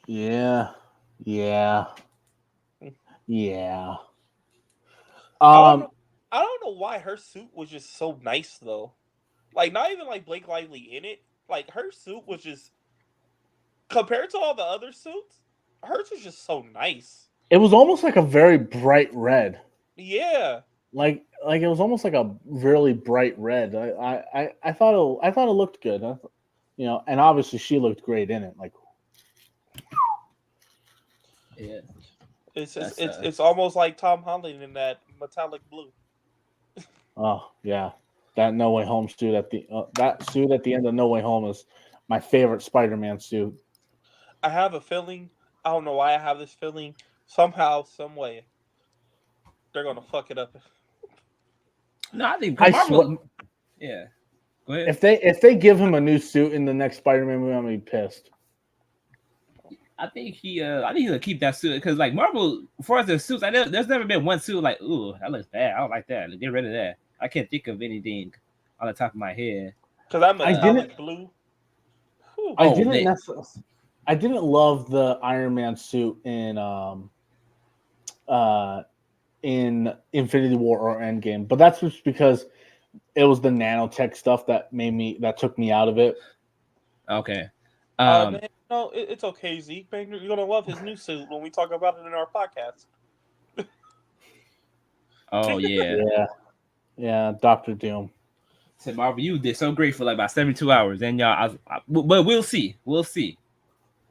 Yeah, yeah, yeah. I don't know. I don't know why her suit was just so nice though. Like, not even like Blake Lively in it. Like, her suit was just, compared to all the other suits, hers was just so nice. It was almost like a very bright red. Yeah. Like it was almost like a really bright red. I thought it looked good. You know, and obviously she looked great in it. Like, Yeah. It's almost like Tom Holland in that metallic blue. oh yeah, that No Way Home suit that suit at the end of No Way Home is my favorite Spider-Man suit. I have a feeling. I don't know why I have this feeling. Somehow, some way, they're gonna fuck it up. No, I think I Marvel. swear, Yeah. Go ahead. if they give him a new suit in the next Spider-Man movie, I'm gonna be pissed. I think he's gonna keep that suit because like Marvel, as far as the suits, there's never been one suit like, ooh, that looks bad. I don't like that. Get rid of that. I can't think of anything on the top of my head. Because that I metallic blue. Whew. I didn't love the Iron Man suit in Infinity War or Endgame, but that's just because it was the nanotech stuff that took me out of it. Okay. Man, no, it's okay, Zeke. Man, you're gonna love his new suit when we talk about it in our podcast. Oh yeah. Yeah, Doctor Doom. Said Marvel, you did so great for like about 72 hours, and y'all, but we'll see. We'll see.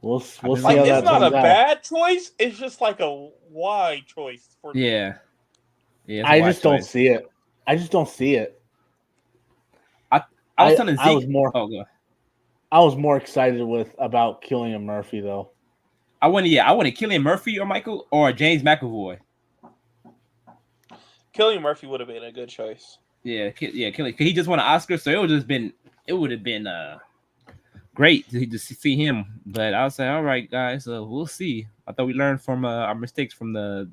We'll see Like, how it's that not a turns out. bad choice. It's just like a why choice for me. Yeah. Yeah. I just don't see it. I just don't see it. I was telling Zeke. I was more. Oh, go. I was more excited about Cillian Murphy though. I wanted Cillian Murphy or Michael or James McAvoy. Cillian Murphy would have been a good choice. Yeah, Cillian. He just won an Oscar, so it would have been great to see him. But I was saying, all right, guys, we'll see. I thought we learned from our mistakes from the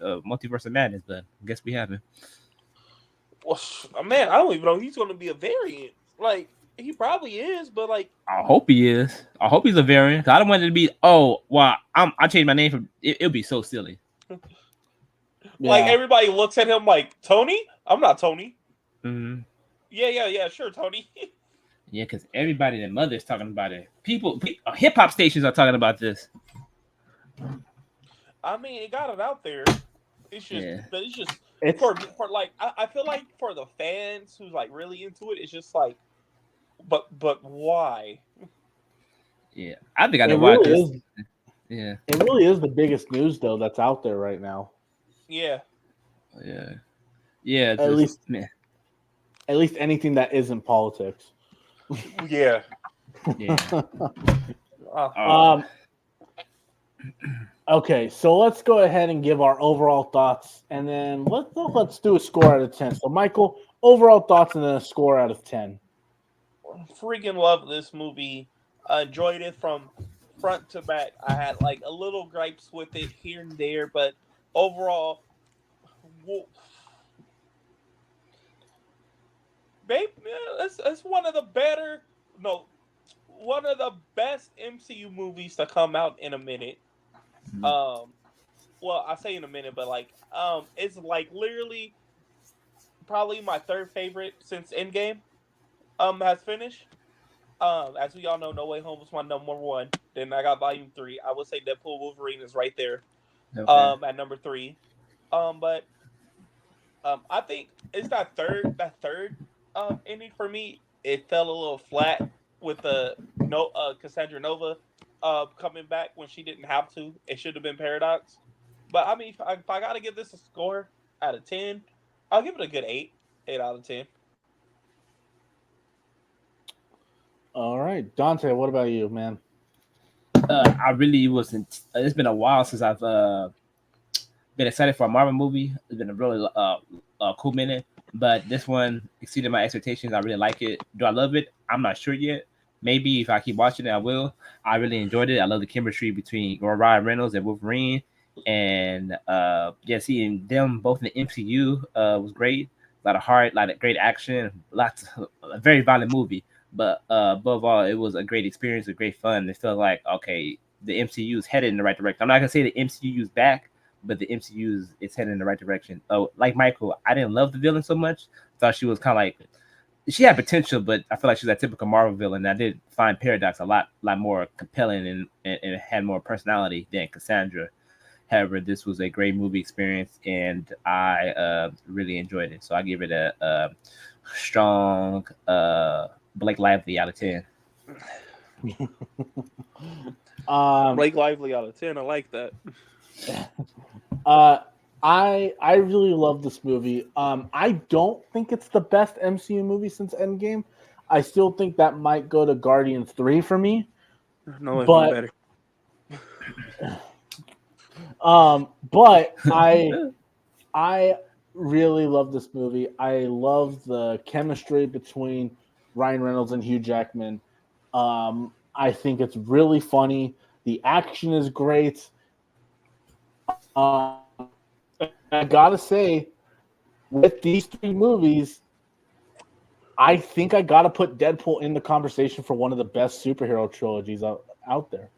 Multiverse of Madness, but I guess we haven't. Well, man, I don't even know he's going to be a variant. Like, he probably is, but like, I hope he is. I hope he's a variant. I don't want it to be. Oh, well, I changed my name from. It'll be so silly. Like Yeah. everybody looks at him like, Tony? I'm not Tony. Mm-hmm. Yeah, sure, Tony. Yeah, because everybody and mother is talking about it. People hip hop stations are talking about this. I mean, it got it out there. It's just, Yeah. but it's just It's for like I feel like for the fans who's like really into it, it's just like, but why? Yeah. I think I it know why. really Because is yeah, it really is the biggest news though that's out there right now. Yeah, yeah, yeah. It's At just, least man. anything that isn't politics. yeah. Yeah. Uh, Oh, Okay, so let's go ahead and give our overall thoughts, and then let's do a score out of 10. So, Michael, overall thoughts, and then a score out of 10. freaking love this movie. Enjoyed it from front to back. I had like a little gripes with it here and there, but overall, babe, it's one of the better. No, one of the best MCU movies to come out in a minute. Um, well, I say in a minute, but like, it's like literally probably my third favorite since Endgame. Has finished. As we all know, No Way Home was my number one. Then I got Volume 3. I would say Deadpool Wolverine is right there. okay. At number 3. But I think it's that third ending for me. It fell a little flat with the no Cassandra Nova coming back when she didn't have to. It should have been Paradox. But I mean, if I gotta give this a score out of 10, I'll give it a good 8. 8 out of 10. All right, Dante, what about you, man? I really wasn't. It's been a while since I've been excited for a Marvel movie. It's been a really cool minute, but this one exceeded my expectations. I really like it. Do I love it? I'm not sure yet. Maybe if I keep watching it, I will. I really enjoyed it. I love the chemistry between Ryan Reynolds and Wolverine, and yeah, seeing them both in the MCU was great. A lot of heart, a lot of great action, lots of, a very violent movie. But above all, it was a great experience, a great fun. It felt like okay, the MCU is headed in the right direction. I'm not gonna say the MCU is back, but the MCU is heading in the right direction. Oh, like Michael, I didn't love the villain so much. Thought she was kind of like she had potential, but I feel like she's that typical Marvel villain. I did find Paradox a lot more compelling and had more personality than Cassandra. However, this was a great movie experience, and I really enjoyed it. So I give it a strong Blake Lively out of 10. Blake Lively out of 10. I like that. I really love this movie. I don't think it's the best MCU movie since Endgame. I still think that might go to Guardians 3 for me. No, it's But better. but I really love this movie. I love the chemistry between Ryan Reynolds and Hugh Jackman. I think it's really funny. The action is great. I gotta say, with these three movies, I think I gotta put Deadpool in the conversation for one of the best superhero trilogies out there.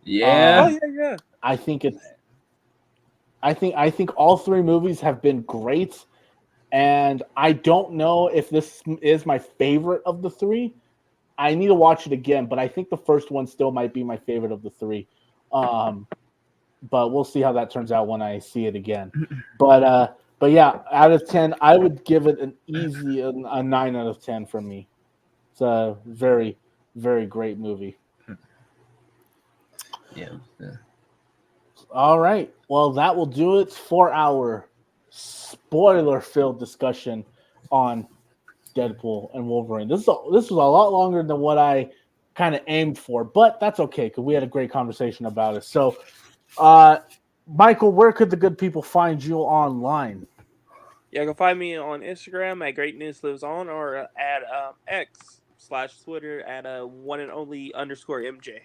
Yeah. Yeah. I think it's. I think all three movies have been great, and I don't know if this is my favorite of the three. I need to watch it again, but I think the first one still might be my favorite of the three. But we'll see how that turns out when I see it again. But yeah, out of 10, I would give it an easy a 9 out of 10 from me. It's a very, very great movie. Yeah. All right. Well, that will do it for our spoiler-filled discussion on Deadpool and Wolverine. This was a lot longer than what I kind of aimed for, but that's okay because we had a great conversation about it. So, Michael, where could the good people find you online? Yeah, you can find me on Instagram at Great News Lives On or at X/Twitter at one and only underscore MJ.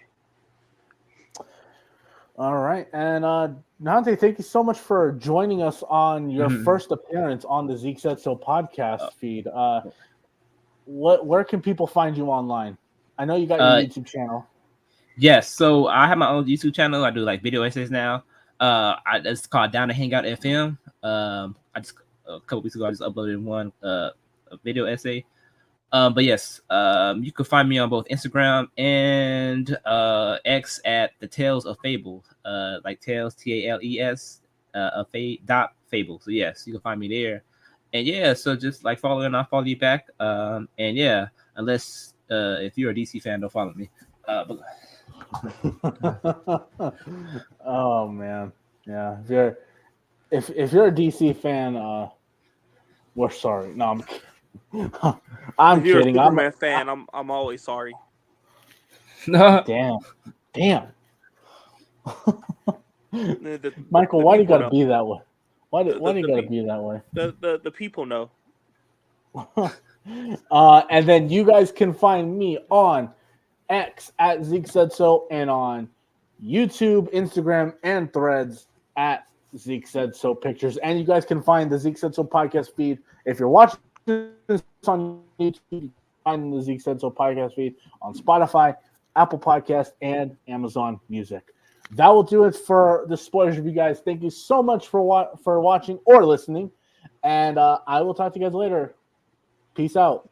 All right, and Nante, thank you so much for joining us on your first appearance on the Zeke Said So podcast feed. Where can people find you online? I know you got your YouTube channel. Yes, so I have my own YouTube channel. I do like video essays now. It's called Down to Hangout FM. I just a couple weeks ago I just uploaded one a video essay. But yes, you can find me on both Instagram and X at the Tales of Fable. Like Tales Tales, dot Fable. So yes, you can find me there. And yeah, so just like follow and I'll follow you back. And yeah, unless if you're a DC fan, don't follow me. But Oh man, yeah. If you're a DC fan, we're sorry. No, I'm I'm If you're kidding. a Superman fan, I'm always sorry. Damn. Michael, why do you gotta be that way? Why do you gotta be that way? The people know. And then you guys can find me on X at Zeke Said So and on YouTube, Instagram, and Threads at Zeke Said So Pictures. And you guys can find the Zeke Said So podcast feed. If you're watching this on YouTube, you can find the Zeke Said So podcast feed on Spotify, Apple Podcast, and Amazon Music. That will do it for the spoilers review, guys. Thank you so much for watching or listening. And I will talk to you guys later. Peace out.